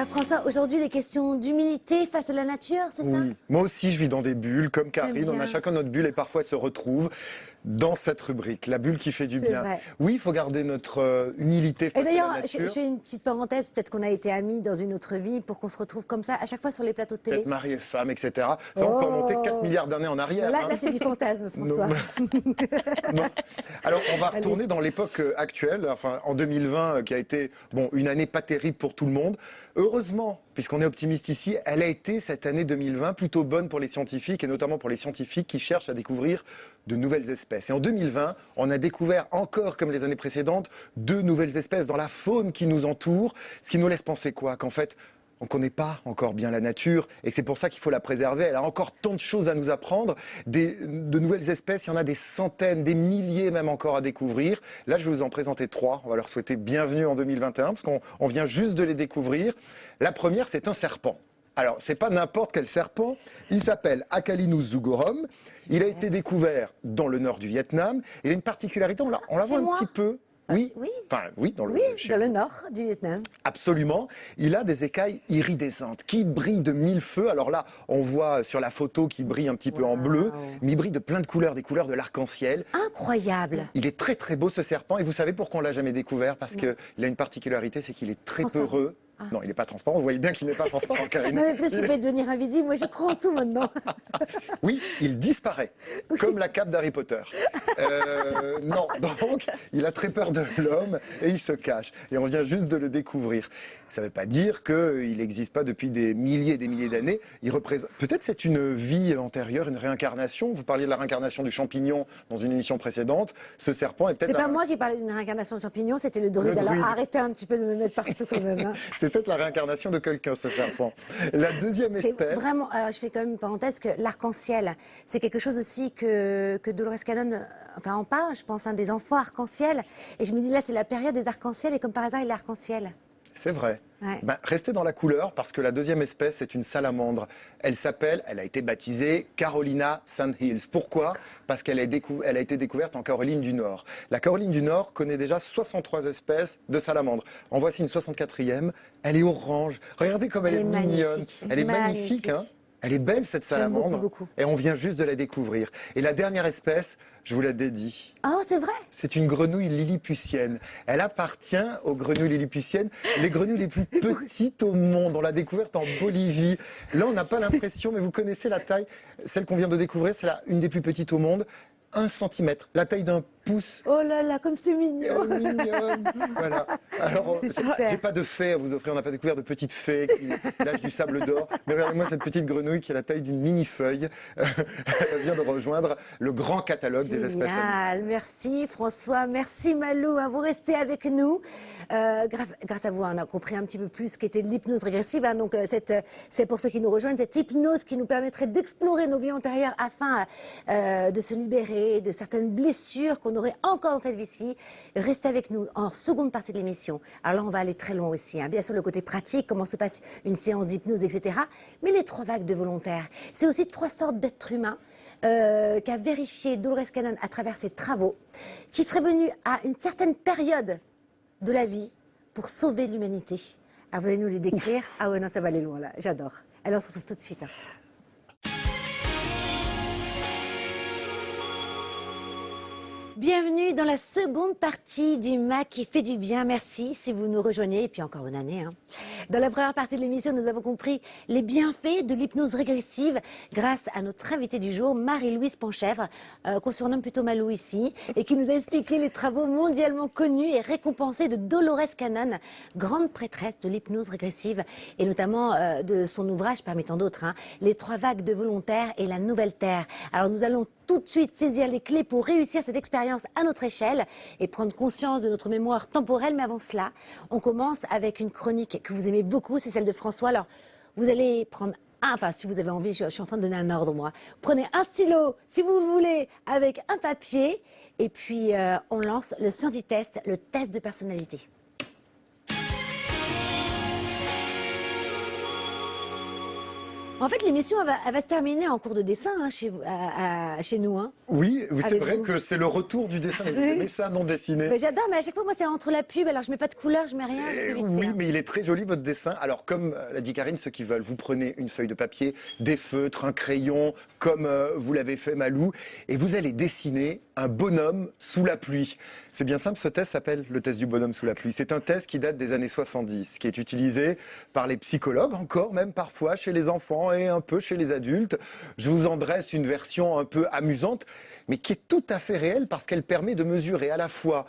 François, aujourd'hui, des questions d'humilité face à la nature, c'est ça? Oui. Moi aussi, je vis dans des bulles, comme Karine. On bien. a chacun notre bulle et parfois elle se retrouve dans cette rubrique, la bulle qui fait du C'est bien. vrai. Oui, il faut garder notre humilité Et face à d'ailleurs, la je nature. fais une petite parenthèse, peut-être qu'on a été amis dans une autre vie pour qu'on se retrouve comme ça à chaque fois sur les plateaux de télé. Peut-être mari et femme, etc. Ça, on peut remonter 4 milliards d'années en arrière. Là, hein. là c'est du fantasme, François. Non. Alors, on va retourner dans l'époque actuelle, enfin en 2020, qui a été une année pas terrible pour tout le monde. Heureusement, puisqu'on est optimiste ici, elle a été cette année 2020 plutôt bonne pour les scientifiques et notamment pour les scientifiques qui cherchent à découvrir de nouvelles espèces. Et en 2020, on a découvert encore, comme les années précédentes, 2 nouvelles espèces dans la faune qui nous entoure, ce qui nous laisse penser quoi? Qu'en fait, on ne connaît pas encore bien la nature et c'est pour ça qu'il faut la préserver. Elle a encore tant de choses à nous apprendre. De nouvelles espèces, il y en a des centaines, des milliers même encore à découvrir. Là, je vais vous en présenter 3. On va leur souhaiter bienvenue en 2021 parce qu'on vient juste de les découvrir. La première, c'est un serpent. Alors, c'est pas n'importe quel serpent. Il s'appelle Acalinus zugorum. Il a été découvert dans le nord du Vietnam. Il a une particularité, on la Chez voit un moi petit peu. Oui, oui. Enfin, oui, dans le, Oui, chez dans vous. le nord du Vietnam. Absolument. Il a des écailles iridescentes qui brillent de 1000 feux. Alors là, on voit sur la photo qu'il brille un petit peu en bleu, mais il brille de plein de couleurs, des couleurs de l'arc-en-ciel. Incroyable. Il est très très beau ce serpent et vous savez pourquoi on l'a jamais découvert? Parce qu'il a une particularité, c'est qu'il est très Transparent. peureux. Non, il n'est pas transparent. Vous voyez bien qu'il n'est pas transparent, Karine. Non, mais peut-être qu'il peut devenir invisible. Moi, je crois en tout maintenant. Oui, il disparaît, comme la cape d'Harry Potter. Non, donc, il a très peur de l'homme et il se cache. Et on vient juste de le découvrir. Ça ne veut pas dire qu'il n'existe pas depuis des milliers et des milliers d'années. Il représente. Peut-être c'est une vie antérieure, une réincarnation. Vous parliez de la réincarnation du champignon dans une émission précédente. Ce serpent est peut-être. C'est pas moi qui parlais d'une réincarnation de champignon, c'était le druide. Le druide. Alors arrêtez un petit peu de me mettre partout quand même. Hein. C'est peut-être la réincarnation de quelqu'un, ce serpent. La deuxième C'est espèce. vraiment. Alors, je fais quand même une parenthèse que l'arc-en-ciel, c'est quelque chose aussi que Dolores Cannon, enfin, en parle, je pense, des enfants arc-en-ciel. Et je me dis là, c'est la période des arcs-en-ciel et comme par hasard, il est arc-en-ciel. C'est vrai. Ouais. Restez dans la couleur parce que la deuxième espèce, c'est une salamandre. Elle a été baptisée Carolina Sandhills. Pourquoi? Parce qu'elle a été découverte en Caroline du Nord. La Caroline du Nord connaît déjà 63 espèces de salamandres. En voici une 64e. Elle est orange. Regardez comme elle est mignonne. magnifique. Elle est magnifique, hein? Elle est belle, cette J'aime salamandre. beaucoup. Et on vient juste de la découvrir. Et la dernière espèce, je vous la dédie. Oh, c'est vrai. C'est une grenouille lilliputienne. Elle appartient aux grenouilles lilliputiennes, les grenouilles les plus petites au monde. On l'a découverte en Bolivie. Là, on n'a pas l'impression, mais vous connaissez la taille. Celle qu'on vient de découvrir, c'est une des plus petites au monde. 1 centimètre, la taille d'un pouces. Oh là là, comme c'est mignon. Mignonne. Voilà. Alors, C'est super. j'ai pas de fée à vous offrir. On n'a pas découvert de petites fées qui lâchent du sable d'or. Mais regardez-moi cette petite grenouille qui a la taille d'une mini-feuille. Elle vient de rejoindre le grand catalogue des espèces animales. Génial, merci François, merci Malou, hein, vous restez avec nous. Grâce à vous, on a compris un petit peu plus ce qu'était l'hypnose régressive. Hein, donc c'est pour ceux qui nous rejoignent, cette hypnose qui nous permettrait d'explorer nos vies antérieures afin de se libérer de certaines blessures qu'on aurait encore dans cette vie-ci. Restez avec nous en seconde partie de l'émission. Alors là, on va aller très loin aussi. Hein. Bien sûr, le côté pratique, comment se passe une séance d'hypnose, etc. Mais les 3 vagues de volontaires, c'est aussi 3 sortes d'êtres humains qu'a vérifié Dolores Cannon à travers ses travaux, qui serait venu à une certaine période de la vie pour sauver l'humanité. Alors vous allez nous les décrire. Ah ouais, non, ça va aller loin là, j'adore. Alors on se retrouve tout de suite. Hein. Bienvenue dans la seconde partie du MAC qui fait du bien. Merci si vous nous rejoignez et puis encore bonne année. Hein. Dans la première partie de l'émission, nous avons compris les bienfaits de l'hypnose régressive grâce à notre invitée du jour, Marie-Louise Panchèvre, qu'on surnomme plutôt Malou ici, et qui nous a expliqué les travaux mondialement connus et récompensés de Dolores Cannon, grande prêtresse de l'hypnose régressive, et notamment de son ouvrage, parmi tant d'autres, hein, Les 3 vagues de volontaires et la nouvelle terre. Alors nous allons tout de suite saisir les clés pour réussir cette expérience à notre échelle et prendre conscience de notre mémoire temporelle. Mais avant cela, on commence avec une chronique que vous aimez beaucoup, c'est celle de François. Alors, vous allez prendre enfin, si vous avez envie, je suis en train de donner un ordre, moi. Prenez un stylo, si vous le voulez, avec un papier. Et puis, on lance le Scientitest, le test de personnalité. En fait, l'émission, elle va se terminer en cours de dessin hein, chez nous. Hein. Oui, c'est Avec vrai vous. que c'est le retour du dessin. Vous aimez ça, non dessiné? Mais j'adore, mais à chaque fois, moi, c'est entre la pub. Alors, je mets pas de couleur, je mets rien. c'est vite Oui, fait, hein. mais il est très joli votre dessin. Alors, comme l'a dit Karine, ceux qui veulent, vous prenez une feuille de papier, des feutres, un crayon, comme vous l'avez fait Malou, et vous allez dessiner un bonhomme sous la pluie. C'est bien simple, ce test s'appelle le test du bonhomme sous la pluie. C'est un test qui date des années 70, qui est utilisé par les psychologues, encore même parfois chez les enfants et un peu chez les adultes. Je vous en dresse une version un peu amusante, mais qui est tout à fait réelle parce qu'elle permet de mesurer à la fois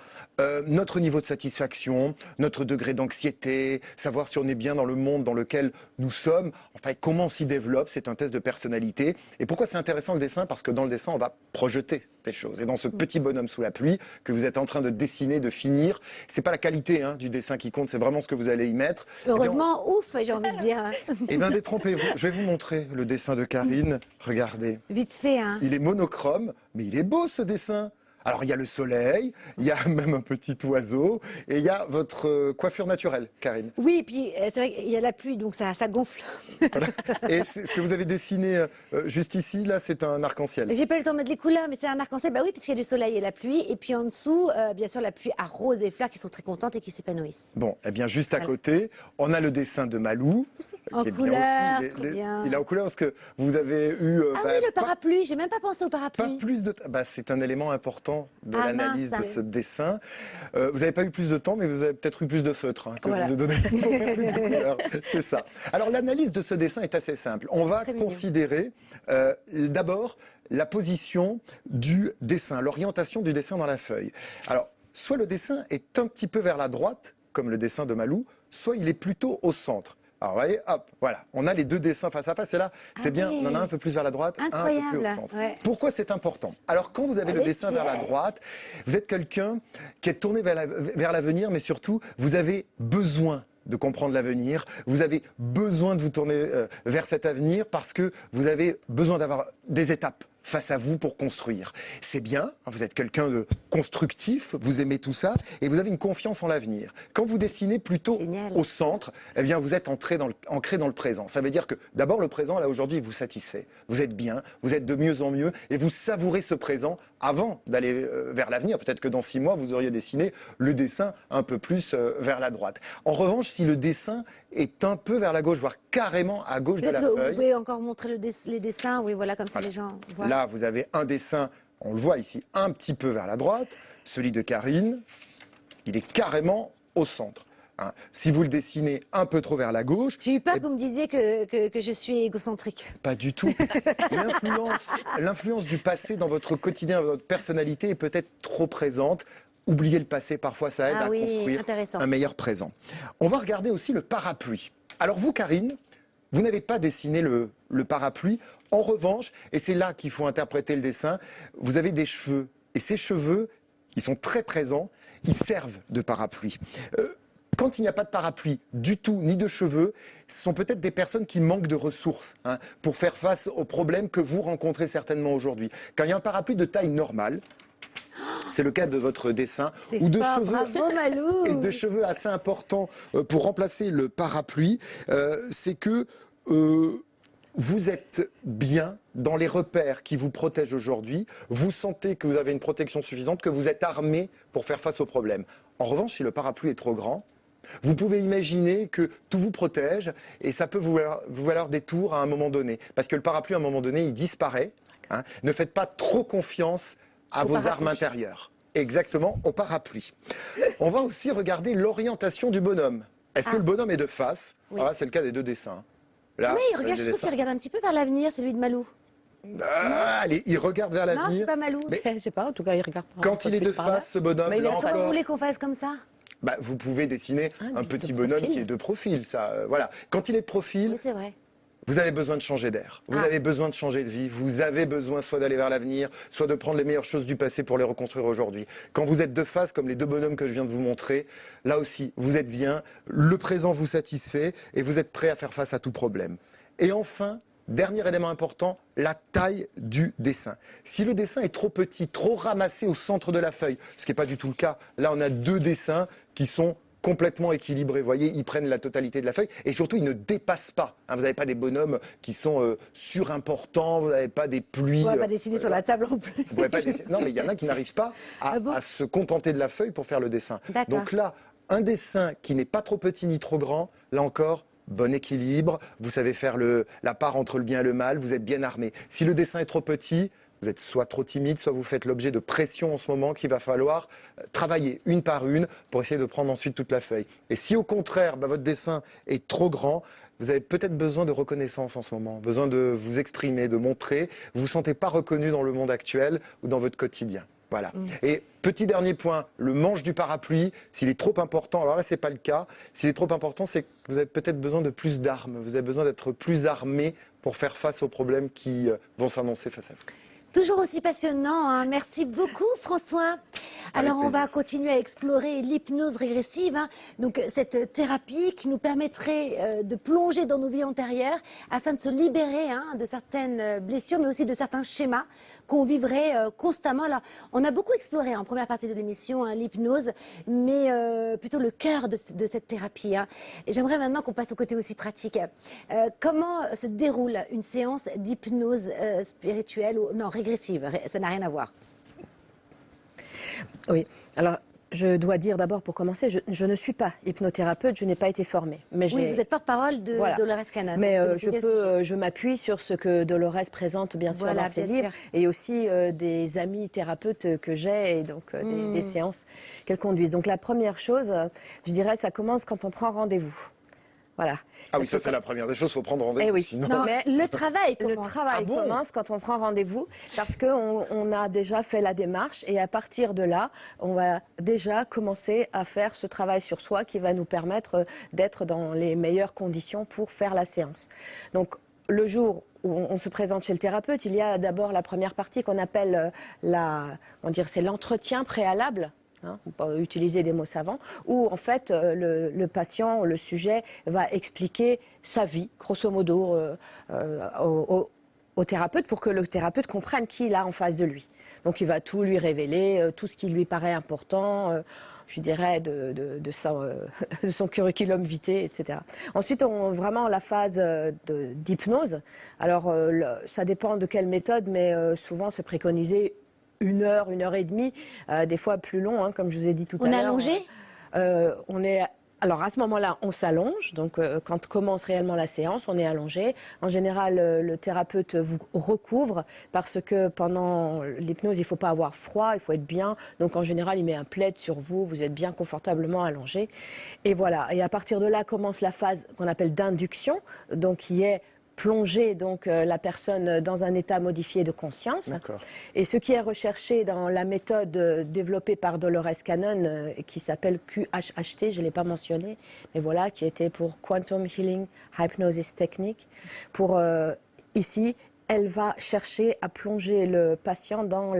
notre niveau de satisfaction, notre degré d'anxiété, savoir si on est bien dans le monde dans lequel nous sommes, enfin comment on s'y développe. C'est un test de personnalité. Et pourquoi c'est intéressant le dessin? Parce que dans le dessin, on va projeter des choses. Et dans ce petit bonhomme sous la pluie que vous êtes en train de dessiner, de finir, c'est pas la qualité du dessin qui compte, c'est vraiment ce que vous allez y mettre. Heureusement, ouf, j'ai envie de dire. Eh bien, détrompez-vous. Je vais vous montrer le dessin de Karine. Regardez. Vite fait, hein. Il est monochrome, mais il est beau ce dessin. Alors, il y a le soleil, il y a même un petit oiseau, et il y a votre coiffure naturelle, Karine. Oui, et puis c'est vrai qu'il y a la pluie, donc ça gonfle. Voilà. Et ce que vous avez dessiné juste ici, là, c'est un arc-en-ciel. J'ai pas eu le temps de mettre les couleurs, mais c'est un arc-en-ciel. Bah oui, parce qu'il y a du soleil et la pluie. Et puis en dessous, bien sûr, la pluie arrose des fleurs qui sont très contentes et qui s'épanouissent. Bon, eh bien, juste à Voilà. côté, on a le dessin de Malou. En qui est couleur, bien aussi. très bien. Il est en couleur parce que vous avez eu... Ah oui, le parapluie, j'ai même pas pensé au Pas parapluie. plus de c'est un élément important de Ah, l'analyse mince, de ce dessin. Vous n'avez pas eu plus de temps, mais vous avez peut-être eu plus de feutres que Voilà. je vous ai donné pour faire plus de couleurs. C'est ça. Alors l'analyse de ce dessin est assez simple. On va Très mignon. considérer d'abord la position du dessin, l'orientation du dessin dans la feuille. Alors, soit le dessin est un petit peu vers la droite, comme le dessin de Malou, soit il est plutôt au centre. Alors, vous voyez, hop, voilà, on a les deux dessins face à face, et là, c'est bien, oui. on en a un peu plus vers la droite, un peu plus Incroyable, au centre. ouais. Pourquoi c'est important? Alors, quand vous avez le Les dessin vers la pièges. droite, vous êtes quelqu'un qui est tourné vers l'avenir, mais surtout, vous avez besoin de comprendre l'avenir, vous avez besoin de vous tourner vers cet avenir parce que vous avez besoin d'avoir des étapes face à vous pour construire. C'est bien, vous êtes quelqu'un de constructif, vous aimez tout ça, et vous avez une confiance en l'avenir. Quand vous dessinez plutôt Génial. au centre, eh bien vous êtes ancré dans le présent. Ça veut dire que d'abord le présent, là aujourd'hui, il vous satisfait. Vous êtes bien, vous êtes de mieux en mieux, et vous savourez ce présent avant d'aller vers l'avenir. Peut-être que dans 6 mois, vous auriez dessiné le dessin un peu plus vers la droite. En revanche, si le dessin est un peu vers la gauche, voire carrément à gauche de Peut-être la que vous feuille, pouvez encore montrer les dessins. Oui, voilà, comme ça Voilà. les gens voient. là, vous avez un dessin, on le voit ici, un petit peu vers la droite. Celui de Karine, il est carrément au centre. hein. Si vous le dessinez un peu trop vers la gauche, J'ai eu peur que vous me disiez que je suis égocentrique. pas du tout. L'influence du passé dans votre quotidien, dans votre personnalité est peut-être trop présente. Oublier le passé, parfois, ça aide Ah à oui, construire intéressant. un meilleur présent. On va regarder aussi le parapluie. Alors vous, Karine, vous n'avez pas dessiné le parapluie. En revanche, et c'est là qu'il faut interpréter le dessin, vous avez des cheveux. Et ces cheveux, ils sont très présents, ils servent de parapluie. Quand il n'y a pas de parapluie du tout, ni de cheveux, ce sont peut-être des personnes qui manquent de ressources, hein, pour faire face aux problèmes que vous rencontrez certainement aujourd'hui. Quand il y a un parapluie de taille normale, c'est le cas de votre dessin, C'est ou de fort, cheveux bravo Malou. et de cheveux assez importants pour remplacer le parapluie, c'est que vous êtes bien dans les repères qui vous protègent aujourd'hui. Vous sentez que vous avez une protection suffisante, que vous êtes armé pour faire face aux problèmes. En revanche, si le parapluie est trop grand, vous pouvez imaginer que tout vous protège et ça peut vous valoir des tours à un moment donné. Parce que le parapluie, à un moment donné, il disparaît, hein. Ne faites pas trop confiance à vos armes intérieures. Exactement, au parapluie. On va aussi regarder l'orientation du bonhomme. Est-ce que le bonhomme est de face? Oui. Alors là, c'est le cas des deux dessins. Là, Oui, vous avez regarde, des je trouve qu'il dessins. regarde un petit peu vers l'avenir, celui de Malou. Allez, il regarde vers Non, l'avenir. c'est pas Malou. Mais Je sais pas, en tout cas, il regarde pas. quand il est de face, ce bonhomme, Mais il est là en face. Comment vous encore, voulez qu'on fasse comme ça? vous pouvez dessiner un de petit profil. bonhomme qui est de profil. Ça, voilà. Quand il est de profil, Oui, c'est vrai. vous avez besoin de changer d'air, vous avez besoin de changer de vie, vous avez besoin soit d'aller vers l'avenir, soit de prendre les meilleures choses du passé pour les reconstruire aujourd'hui. Quand vous êtes de face, comme les deux bonhommes que je viens de vous montrer, là aussi, vous êtes bien, le présent vous satisfait et vous êtes prêt à faire face à tout problème. Et enfin, dernier élément important, la taille du dessin. Si le dessin est trop petit, trop ramassé au centre de la feuille, ce qui n'est pas du tout le cas, là on a deux dessins qui sont complètement équilibrés. Vous voyez, ils prennent la totalité de la feuille et surtout, ils ne dépassent pas. Hein, vous n'avez pas des bonhommes qui sont surimportants, vous n'avez pas des pluies. On va pas dessiner sur la table en plus. Vous pouvez pas dessiner. Non, mais il y en a qui n'arrivent pas à, Ah bon à se contenter de la feuille pour faire le dessin. D'accord. Donc là, un dessin qui n'est pas trop petit ni trop grand, là encore, bon équilibre. Vous savez faire la part entre le bien et le mal, vous êtes bien armé. Si le dessin est trop petit, vous êtes soit trop timide, soit vous faites l'objet de pression en ce moment qu'il va falloir travailler une par une pour essayer de prendre ensuite toute la feuille. Et si au contraire, votre dessin est trop grand, vous avez peut-être besoin de reconnaissance en ce moment, besoin de vous exprimer, de montrer. Vous ne vous sentez pas reconnu dans le monde actuel ou dans votre quotidien. Voilà. Et petit dernier point, le manche du parapluie, s'il est trop important, alors là, ce n'est pas le cas. S'il est trop important, c'est que vous avez peut-être besoin de plus d'armes. Vous avez besoin d'être plus armé pour faire face aux problèmes qui vont s'annoncer face à vous. Toujours aussi passionnant, hein. Merci beaucoup François. Alors on va continuer à explorer l'hypnose régressive, hein. Donc cette thérapie qui nous permettrait de plonger dans nos vies antérieures afin de se libérer, hein, de certaines blessures, mais aussi de certains schémas qu'on vivrait constamment. Alors on a beaucoup exploré en première partie de l'émission, hein, l'hypnose, mais plutôt le cœur de cette thérapie, hein. Et j'aimerais maintenant qu'on passe au côté aussi pratique. Comment se déroule une séance d'hypnose spirituelle ou non régressive? Ça n'a rien à voir. Oui, alors je dois dire d'abord pour commencer, je ne suis pas hypnothérapeute, je n'ai pas été formée. Mais Oui, vous êtes porte-parole de Voilà. Dolores Cannon. Mais Donc, je m'appuie sur ce que Dolores présente bien sûr Voilà, dans ses bien livres sûr. et aussi des amis thérapeutes que j'ai et donc des séances qu'elles conduisent. Donc la première chose, je dirais, ça commence quand on prend rendez-vous. Voilà. Ah oui, Parce que ça c'est la première des choses, il faut prendre rendez-vous. Eh oui. Sinon- Non, Mais le travail Le commence. travail Ah bon commence quand on prend rendez-vous parce qu'on a déjà fait la démarche et à partir de là, on va déjà commencer à faire ce travail sur soi qui va nous permettre d'être dans les meilleures conditions pour faire la séance. Donc, le jour où on se présente chez le thérapeute, il y a d'abord la première partie qu'on appelle c'est l'entretien préalable. Hein, on peut utiliser des mots savants, où en fait le patient, le sujet va expliquer sa vie, grosso modo, au thérapeute pour que le thérapeute comprenne qui il a en face de lui. Donc il va tout lui révéler, tout ce qui lui paraît important, je dirais, de son curriculum vitae, etc. Ensuite, vraiment la phase d'hypnose. Alors, ça dépend de quelle méthode, mais souvent c'est préconisé 1 heure et demie, des fois plus long, hein, comme je vous ai dit tout à On est l'heure. allongé? On est Alors à ce moment-là, on s'allonge. Donc quand commence réellement la séance, on est allongé. En général, le thérapeute vous recouvre parce que pendant l'hypnose, il ne faut pas avoir froid, il faut être bien. Donc en général, il met un plaid sur vous, vous êtes bien confortablement allongé. Et voilà. Et à partir de là commence la phase qu'on appelle d'induction, donc qui est plonger donc la personne dans un état modifié de conscience. Et ce qui est recherché dans la méthode développée par Dolores Cannon, qui s'appelle QHHT, je ne l'ai pas mentionné, mais voilà, qui était pour Quantum Healing Hypnosis Technique. Pour ici, elle va chercher à plonger le patient dans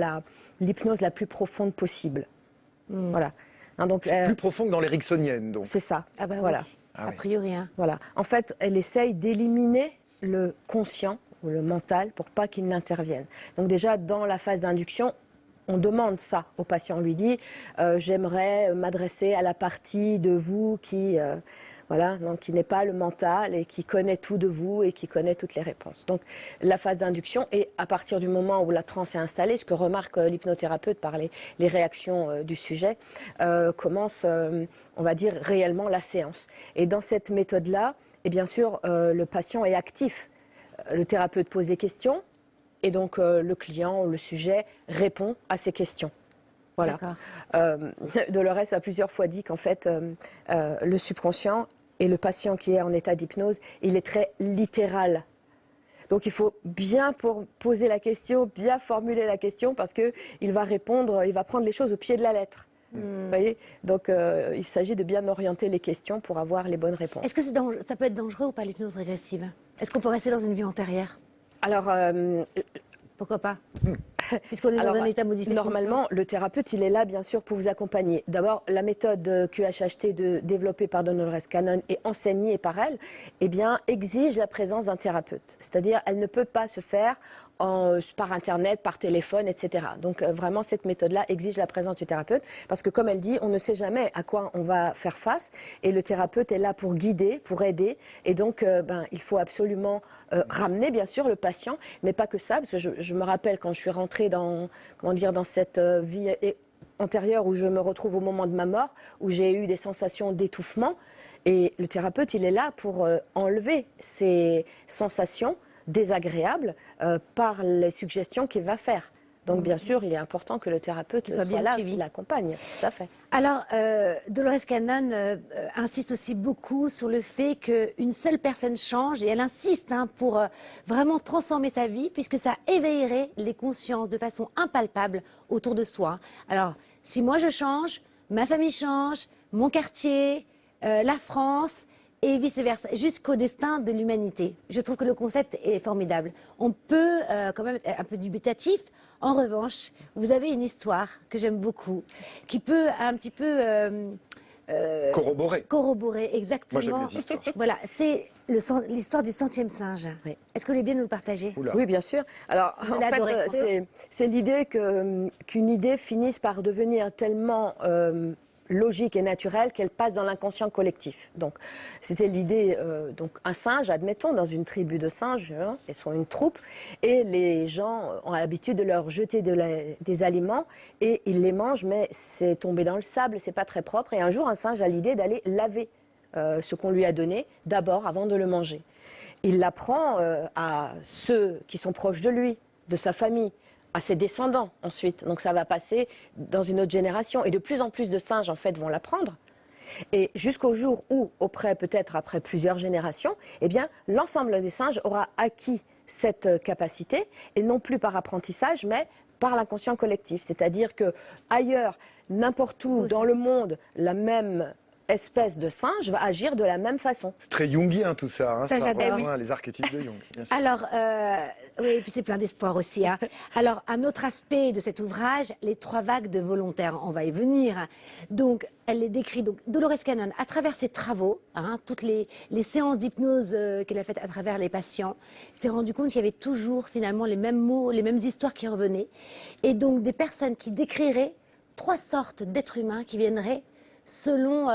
l'hypnose la plus profonde possible. Voilà. Hein, donc, c'est plus profond que dans l'éricksonienne, donc. C'est ça. Ah bah voilà. oui, a priori. Hein. Voilà. En fait, elle essaye d'éliminer le conscient ou le mental pour pas qu'il n'intervienne. Donc déjà, dans la phase d'induction, on demande ça au patient. On lui dit j'aimerais m'adresser à la partie de vous qui, voilà, donc qui n'est pas le mental et qui connaît tout de vous et qui connaît toutes les réponses. Donc la phase d'induction, et à partir du moment où la transe est installée, ce que remarque l'hypnothérapeute par les réactions du sujet, commence, on va dire, réellement la séance. Et dans cette méthode-là, et bien sûr, le patient est actif. Le thérapeute pose des questions et donc le client ou le sujet répond à ces questions. Voilà. Dolores a plusieurs fois dit qu'en fait, le subconscient et le patient qui est en état d'hypnose, il est très littéral. Donc il faut bien poser la question, bien formuler la question parce qu'il va répondre, il va prendre les choses au pied de la lettre. Vous voyez, donc il s'agit de bien orienter les questions pour avoir les bonnes réponses. Est-ce que ça peut être dangereux ou pas l'hypnose régressive? Est-ce qu'on peut rester dans une vie antérieure? Alors, pourquoi pas? Puisqu'on est dans un état modifié. Normalement, le thérapeute, il est là, bien sûr, pour vous accompagner. D'abord, la méthode QHHT développée par Dolores Cannon et enseignée par elle, eh bien, exige la présence d'un thérapeute. C'est-à-dire, elle ne peut pas se faire par Internet, par téléphone, etc. Donc, vraiment, cette méthode-là exige la présence du thérapeute parce que, comme elle dit, on ne sait jamais à quoi on va faire face et le thérapeute est là pour guider, pour aider. Et donc, il faut absolument ramener, bien sûr, le patient, mais pas que ça, parce que je me rappelle quand je suis rentrée dans cette vie antérieure où je me retrouve au moment de ma mort, où j'ai eu des sensations d'étouffement. Et le thérapeute, il est là pour enlever ces sensations désagréables par les suggestions qu'il va faire. Donc, bien sûr, il est important que le thérapeute soit là, qu'il l'accompagne. Tout à fait. Alors, Dolores Cannon insiste aussi beaucoup sur le fait qu'une seule personne change, et elle insiste pour vraiment transformer sa vie, puisque ça éveillerait les consciences de façon impalpable autour de soi. Alors, si moi je change, ma famille change, mon quartier, la France, et vice-versa, jusqu'au destin de l'humanité. Je trouve que le concept est formidable. On peut quand même être un peu dubitatif. En revanche, vous avez une histoire que j'aime beaucoup, qui peut un petit peu corroborer, exactement. Moi, j'aime les histoires. Voilà, c'est l'histoire du centième singe. Oui. Est-ce que vous voulez bien nous le partager? Oui, bien sûr. Alors, en fait, c'est l'idée qu'une idée finisse par devenir tellement logique et naturelle qu'elle passe dans l'inconscient collectif. Donc, c'était l'idée, donc un singe, admettons, dans une tribu de singes, ils sont une troupe, et les gens ont l'habitude de leur jeter des aliments, et ils les mangent, mais c'est tombé dans le sable, c'est pas très propre, et un jour, un singe a l'idée d'aller laver ce qu'on lui a donné, d'abord, avant de le manger. Il l'apprend à ceux qui sont proches de lui, de sa famille, à ses descendants ensuite. Donc ça va passer dans une autre génération. Et de plus en plus de singes, en fait, vont l'apprendre. Et jusqu'au jour où, peut-être après plusieurs générations, eh bien, l'ensemble des singes aura acquis cette capacité, et non plus par apprentissage, mais par l'inconscient collectif. C'est-à-dire que ailleurs, n'importe où dans le monde, la même espèce de singe va agir de la même façon. C'est très jungien tout ça. Hein, ça rejoint les archétypes de Jung. Bien sûr. Alors, oui, et puis c'est plein d'espoir aussi. Hein. Alors, un autre aspect de cet ouvrage, les 3 vagues de volontaires. On va y venir. Donc, elle les décrit. Donc, Dolores Cannon, à travers ses travaux, toutes les séances d'hypnose qu'elle a faites à travers les patients, s'est rendu compte qu'il y avait toujours finalement les mêmes mots, les mêmes histoires qui revenaient. Et donc, des personnes qui décriraient 3 sortes d'êtres humains qui viendraient selon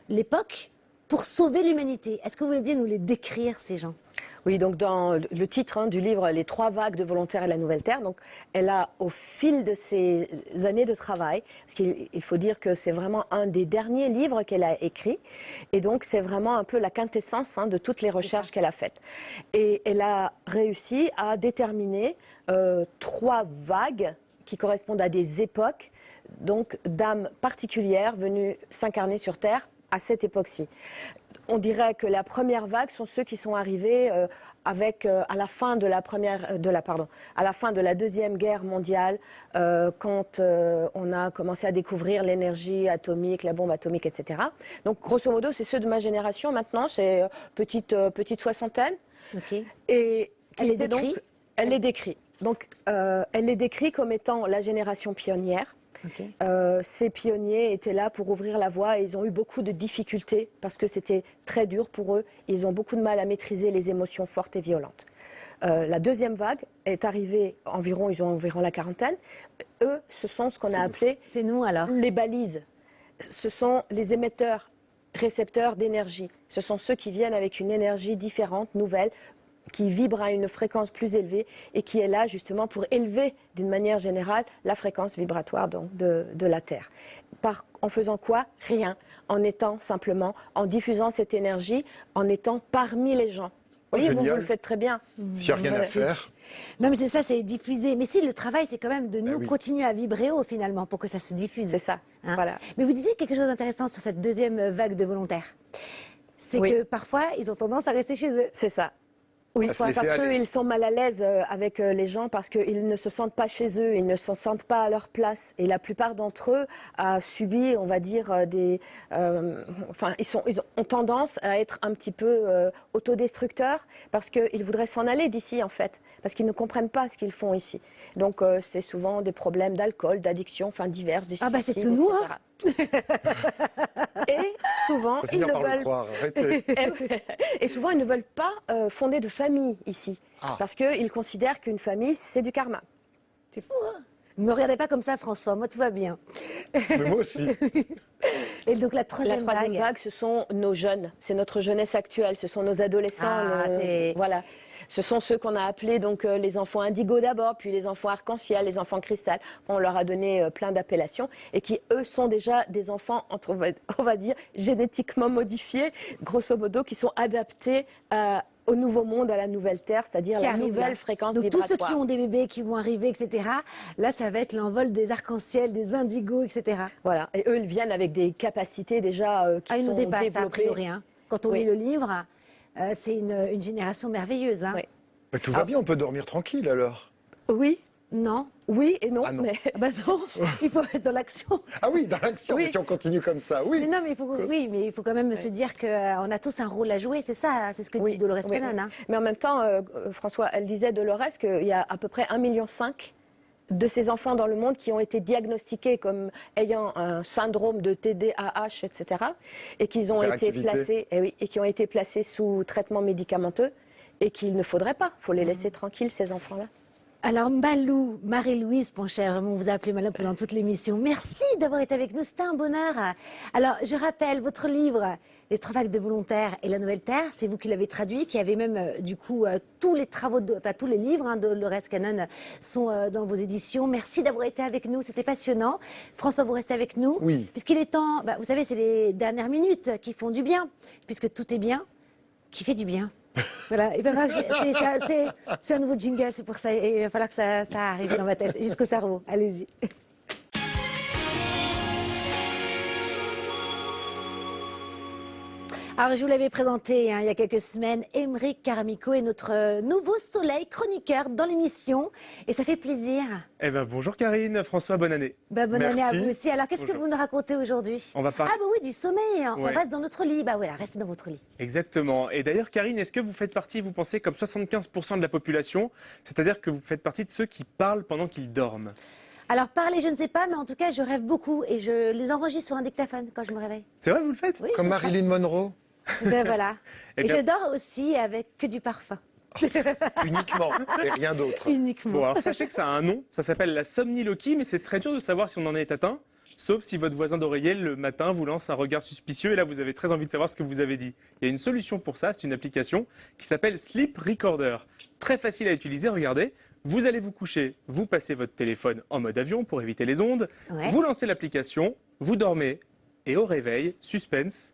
l'époque, pour sauver l'humanité. Est-ce que vous voulez bien nous les décrire, ces gens? Oui, donc dans le titre du livre, Les 3 vagues de volontaires et la nouvelle terre, donc elle a au fil de ses années de travail, parce qu'il faut dire que c'est vraiment un des derniers livres qu'elle a écrit, et donc c'est vraiment un peu la quintessence de toutes les recherches qu'elle a faites. Et elle a réussi à déterminer 3 vagues qui correspondent à des époques, donc d'âmes particulières venues s'incarner sur Terre à cette époque-ci. On dirait que la première vague sont ceux qui sont arrivés à la fin de la Deuxième Guerre mondiale, quand on a commencé à découvrir l'énergie atomique, la bombe atomique, etc. Donc, grosso modo, c'est ceux de ma génération maintenant, c'est petite soixantaine. Ok. Et Elle les décrit. Elle les décrit. Donc, elle les décrit comme étant la génération pionnière. Ok. Ces pionniers étaient là pour ouvrir la voie et ils ont eu beaucoup de difficultés parce que c'était très dur pour eux. Ils ont beaucoup de mal à maîtriser les émotions fortes et violentes. La deuxième vague est arrivée ils ont environ la quarantaine. Eux, ce sont ce qu'on a appelé C'est nous alors. les balises. Ce sont les émetteurs, récepteurs d'énergie. Ce sont ceux qui viennent avec une énergie différente, nouvelle, qui vibre à une fréquence plus élevée et qui est là justement pour élever d'une manière générale la fréquence vibratoire donc, de la Terre. En faisant quoi? Rien. En diffusant cette énergie, en étant parmi les gens. Oui, vous le faites très bien. S'il n'y a rien à faire. Non, mais c'est ça, c'est diffuser. Mais si, le travail, c'est quand même de nous oui. continuer à vibrer haut, finalement, pour que ça se diffuse. C'est ça, Hein. voilà. Mais vous disiez quelque chose d'intéressant sur cette deuxième vague de volontaires. C'est Oui. que parfois, ils ont tendance à rester chez eux. C'est ça. Oui, À se laisser parce aller. qu'ils sont mal à l'aise avec les gens, parce qu'ils ne se sentent pas chez eux, ils ne se sentent pas à leur place. Et la plupart d'entre eux a subi, on va dire, ils ont tendance à être un petit peu autodestructeurs, parce qu'ils voudraient s'en aller d'ici, en fait, parce qu'ils ne comprennent pas ce qu'ils font ici. Donc, c'est souvent des problèmes d'alcool, d'addiction, diverses, des Ah bah, c'est suicides, tout nous, etc. Et souvent, Faut ils finir ne par le veulent croire. Arrêtez. et souvent, ils ne veulent pas fonder de famille ici. Ah. Parce qu'ils considèrent qu'une famille, c'est du karma. C'est fou, hein? Ne me regardez pas comme ça, François. Moi, tout va bien. Mais moi aussi. Et donc, la La troisième troisième vague. vague, ce sont nos jeunes. C'est notre jeunesse actuelle. Ce sont nos adolescents. Ah, c'est- Voilà. Ce sont ceux qu'on a appelés donc, les enfants indigo d'abord, puis les enfants arc-en-ciel, les enfants cristal. On leur a donné plein d'appellations et qui, eux, sont déjà des enfants, on va dire, génétiquement modifiés, grosso modo, qui sont adaptés au nouveau monde, à la nouvelle terre, c'est-à-dire Qui la arrive, nouvelle là. fréquence Donc, tous vibratoire. ceux qui ont des bébés qui vont arriver, etc., là, ça va être l'envol des arcs-en-ciel, des indigos, etc. Voilà. Et eux, ils viennent avec des capacités déjà qui Ils sont nous dépassent, a développées. priori. Hein. Quand on Oui. lit le livre, c'est une génération merveilleuse. Hein. Oui. Mais tout va bien, on peut dormir tranquille alors. Oui, Non? oui et non. Ah non. Mais Ah bah non, il faut être dans l'action. Ah oui, dans l'action, Oui. mais si on continue comme ça, oui. Mais non, mais il faut quand même se dire qu'on a tous un rôle à jouer. C'est ça, c'est ce que dit Dolores oui, Cannon. oui. Hein. Mais en même temps, François, elle disait, Dolores, qu'il y a à peu près 1,5 million de ces enfants dans le monde qui ont été diagnostiqués comme ayant un syndrome de TDAH, etc. Et qu'ils ont été placés, et qui ont été placés sous traitement médicamenteux et qu'il ne faudrait pas. Il faut les laisser tranquilles, ces enfants-là. Alors, Malou, Marie-Louise Poncher, on vous a appelé Malou pendant toute l'émission. Merci d'avoir été avec nous, c'était un bonheur. Alors, je rappelle, votre livre, Les 3 vagues de volontaires et la nouvelle terre, c'est vous qui l'avez traduit, qui avez même, tous les travaux, tous les livres de Dolores Cannon sont dans vos éditions. Merci d'avoir été avec nous, c'était passionnant. François, vous restez avec nous. Oui. Puisqu'il est temps, vous savez, c'est les dernières minutes qui font du bien, puisque tout est bien, qui fait du bien. Voilà, il va falloir que c'est un nouveau jingle, c'est pour ça. Et il va falloir que ça arrive dans ma tête, jusqu'au cerveau. Allez-y. Alors, je vous l'avais présenté il y a quelques semaines, Émeric Caramico est notre nouveau soleil chroniqueur dans l'émission. Et ça fait plaisir. Eh ben, bonjour Karine, François, bonne année. Bonne année à Merci. vous aussi. Alors, qu'est-ce que vous nous racontez aujourd'hui? On va parler- Ah, oui, du sommeil. On Ouais. reste dans notre lit. Bah voilà, restez dans votre lit. Exactement. Et d'ailleurs, Karine, est-ce que vous faites partie, vous pensez, comme 75% de la population, c'est-à-dire que vous faites partie de ceux qui parlent pendant qu'ils dorment? Alors, parler, je ne sais pas, mais en tout cas, je rêve beaucoup et je les enregistre sur un dictaphone quand je me réveille. C'est vrai, vous le faites? Oui, Comme je le Marilyn Monroe, fais. Ben voilà. Eh Et bien, je dors aussi avec que du parfum, uniquement, et rien d'autre. uniquement. Bon, alors sachez que ça a un nom, ça s'appelle la somniloquie, mais c'est très dur de savoir si on en est atteint. sauf si votre voisin d'oreiller le matin vous lance un regard suspicieux et là vous avez très envie de savoir ce que vous avez dit. Il y a une solution pour ça, c'est une application qui s'appelle Sleep Recorder. Très facile à utiliser, regardez. Vous allez vous coucher, vous passez votre téléphone en mode avion pour éviter les ondes, Ouais. vous lancez l'application, vous dormez et au réveil, suspense,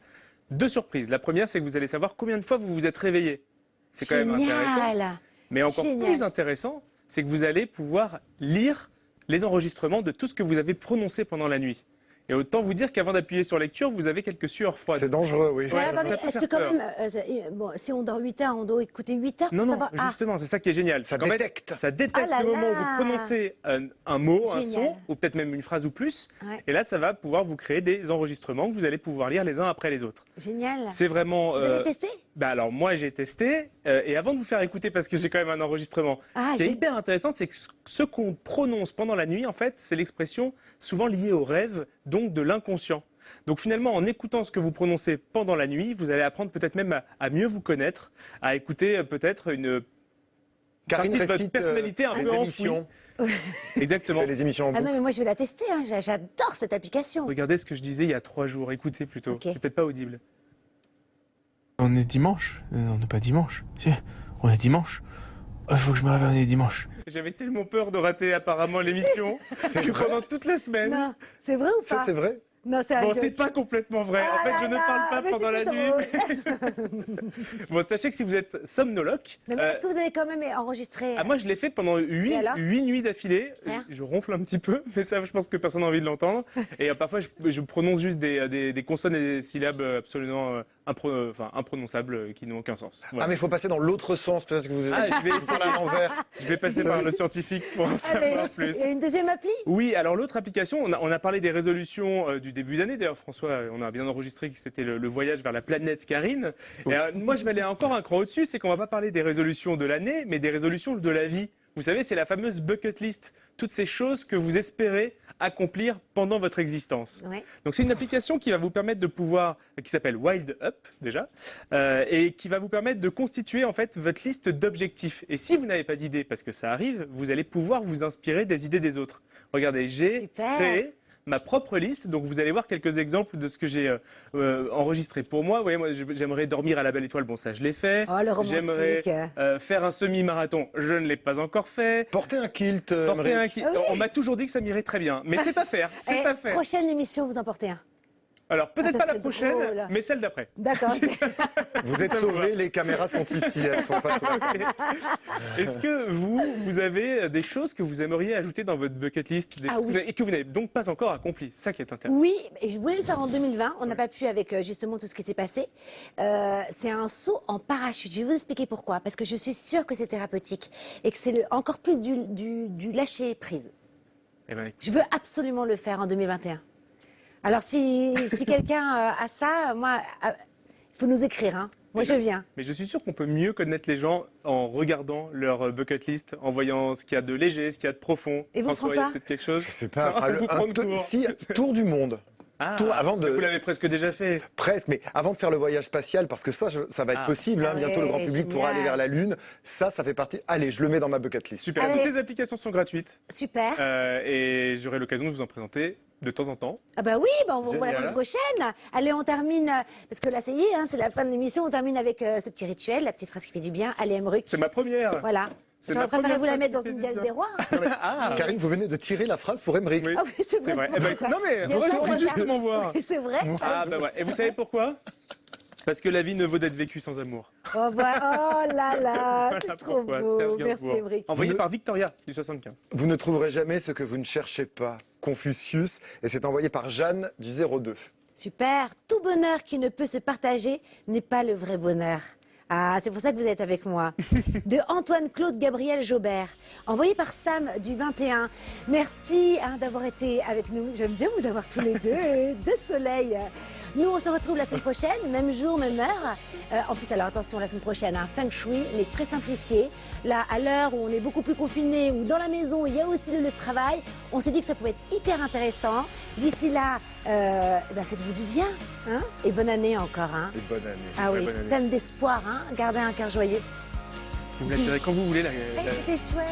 2 surprises. La première, c'est que vous allez savoir combien de fois vous vous êtes réveillé. C'est quand même intéressant. Génial. Mais encore Génial. plus intéressant, c'est que vous allez pouvoir lire les enregistrements de tout ce que vous avez prononcé pendant la nuit. Et autant vous dire qu'avant d'appuyer sur lecture, vous avez quelques sueurs froides. C'est dangereux, oui. Mais Ouais, attendez, ça peut est-ce faire que quand peur. même, bon, si on dort 8 heures, on doit écouter 8 heures Non, pour non, savoir... Ah, justement, c'est ça qui est génial. Ça C'est qu'en fait, détecte. ça détecte Oh là le moment où là. vous prononcez un mot, un Génial. son, ou peut-être même une phrase ou plus. Ouais. Et là, ça va pouvoir vous créer des enregistrements que vous allez pouvoir lire les uns après les autres. génial. C'est vraiment... Vous avez testé Alors moi j'ai testé et avant de vous faire écouter parce que j'ai quand même un enregistrement, Ah, ce qui est j'ai- hyper intéressant c'est que ce qu'on prononce pendant la nuit en fait c'est l'expression souvent liée au rêve donc de l'inconscient. Donc finalement en écoutant ce que vous prononcez pendant la nuit vous allez apprendre peut-être même à mieux vous connaître, à écouter peut-être une Karine partie de votre récite personnalité un les peu enfouie. émissions. Exactement. Les émissions en Ah non, boucle. mais moi je vais la tester, hein. J'adore cette application. Regardez ce que je disais il y a 3 jours, écoutez plutôt, Ok. c'est peut-être pas audible. On est dimanche. On n'est pas dimanche. Si, on est dimanche. Il faut que je me réveille, on est dimanche. J'avais tellement peur de rater apparemment l'émission que pendant toute la semaine... Non, c'est vrai ou Ça, pas c'est vrai. Non, c'est un Bon, joke. c'est pas complètement vrai. Ah En fait, là je ne là, parle pas mais pendant la c'était nuit. Bon, sachez que si vous êtes somnoloque, Non, mais est-ce que vous avez quand même enregistré moi je l'ai fait pendant 8 alors nuits d'affilée. Rien. Je ronfle un petit peu, mais ça, je pense que personne n'a envie de l'entendre. Et parfois, je prononce juste des consonnes et des syllabes absolument imprononçables qui n'ont aucun sens. Voilà. Ah, mais il faut passer dans l'autre sens. Peut-être que vous Ah, je vais vous parlez à l'envers. Je vais passer par le scientifique pour en Allez, savoir plus. il y a une deuxième appli Oui, alors l'autre application, on a parlé des résolutions du début d'année. D'ailleurs, François, on a bien enregistré que c'était le voyage vers la planète Karine. Et, moi, je vais aller encore un cran au-dessus, c'est qu'on va pas parler des résolutions de l'année, mais des résolutions de la vie. Vous savez, c'est la fameuse bucket list, toutes ces choses que vous espérez accomplir pendant votre existence. Ouais. Donc c'est une application qui va vous permettre de pouvoir, qui s'appelle Wild Up déjà, et qui va vous permettre de constituer en fait votre liste d'objectifs. Et si vous n'avez pas d'idées, parce que ça arrive, vous allez pouvoir vous inspirer des idées des autres. Regardez, j'ai Super. créé ma propre liste, donc vous allez voir quelques exemples de ce que j'ai enregistré pour moi. Vous voyez, moi j'aimerais dormir à la belle étoile, bon ça je l'ai fait. Oh, le romantique. J'aimerais faire un semi-marathon, je ne l'ai pas encore fait. Porter un kilt, Porter un Émeric. kit. Ah oui. On m'a toujours dit que ça m'irait très bien, mais c'est à faire, c'est Eh, à faire. Prochaine émission, vous en portez un. Alors peut-être ça pas la serait prochaine, drôle. mais celle d'après. D'accord. Vous êtes sauvés, les caméras sont ici, elles sont pas sur la table. Est-ce que vous avez des choses que vous aimeriez ajouter dans votre bucket list, des Ah choses oui. et que vous n'avez donc pas encore accomplies? C'est ça qui est intéressant. Oui, et je voulais le faire en 2020. On n'a pas pu avec justement tout ce qui s'est passé. C'est un saut en parachute. Je vais vous expliquer pourquoi. Parce que je suis sûre que c'est thérapeutique et que c'est encore plus du lâcher prise. Eh ben, Je veux absolument le faire en 2021. Alors si quelqu'un a ça, moi, il faut nous écrire. Hein. Moi, je viens. mais je suis sûr qu'on peut mieux connaître les gens en regardant leur bucket list, en voyant ce qu'il y a de léger, ce qu'il y a de profond. Et vous, il y a François peut-être quelque chose. Je sais pas. Non, vous prendre court. Si, tour du monde. Ah, Tour avant de- vous l'avez presque déjà fait. Presque, mais avant de faire le voyage spatial, parce que ça va être Ah. possible, hein, Ah bientôt le grand ouais, public pourra génial. aller vers la Lune. Ça fait partie. Allez, je le mets dans ma bucket list. Super. Allez. Toutes les applications sont gratuites Super. et j'aurai l'occasion de vous en présenter de temps en temps. Ah bah oui, bah on vous revoit la Génial. semaine prochaine. Allez, on termine, parce que là, ça y est, hein, c'est la fin de l'émission. On termine avec ce petit rituel, la petite phrase qui fait du bien. Allez, Emmerich. C'est ma première. Voilà. C'est J'aurais ma préféré première vous la phrase mettre dans qui fait une du dalle bien. des rois. Ah, Karine, vous venez de tirer la phrase pour Émeric. oui. Ah oui, c'est C'est vrai. vrai. Eh ben, non mais Il y a faudrait pas qu'on de puisse retard. justement voir. C'est vrai. Ah bah ouais. Et vous savez pourquoi? Parce que la vie ne vaut d'être vécue sans amour. Oh, bah, oh là là, Voilà c'est trop pourquoi, beau. Serge Merci, Gainsbourg. Emmerich. Envoyé Vous ne- par Victoria du 75. Vous ne trouverez jamais ce que vous ne cherchez pas. Confucius. Et c'est envoyé par Jeanne du 02. Super. Tout bonheur qui ne peut se partager n'est pas le vrai bonheur. Ah, c'est pour ça que vous êtes avec moi. De Antoine-Claude Gabriel Jaubert, envoyé par Sam du 21. Merci hein, d'avoir été avec nous. J'aime bien vous avoir tous les deux. Deux soleils. Nous, on se retrouve la semaine prochaine, même jour, même heure. En plus, alors attention, la semaine prochaine, un feng shui, mais très simplifié. Là, à l'heure où on est beaucoup plus confiné, ou dans la maison, il y a aussi le lieu de travail, on s'est dit que ça pouvait être hyper intéressant. D'ici là, faites-vous du bien. Hein, et bonne année encore. Hein. Et bonne année. Ah Ouais, oui, bonne année. plein d'espoir. Hein. Gardez un cœur joyeux. Vous me la tirez quand vous voulez. C'était chouette.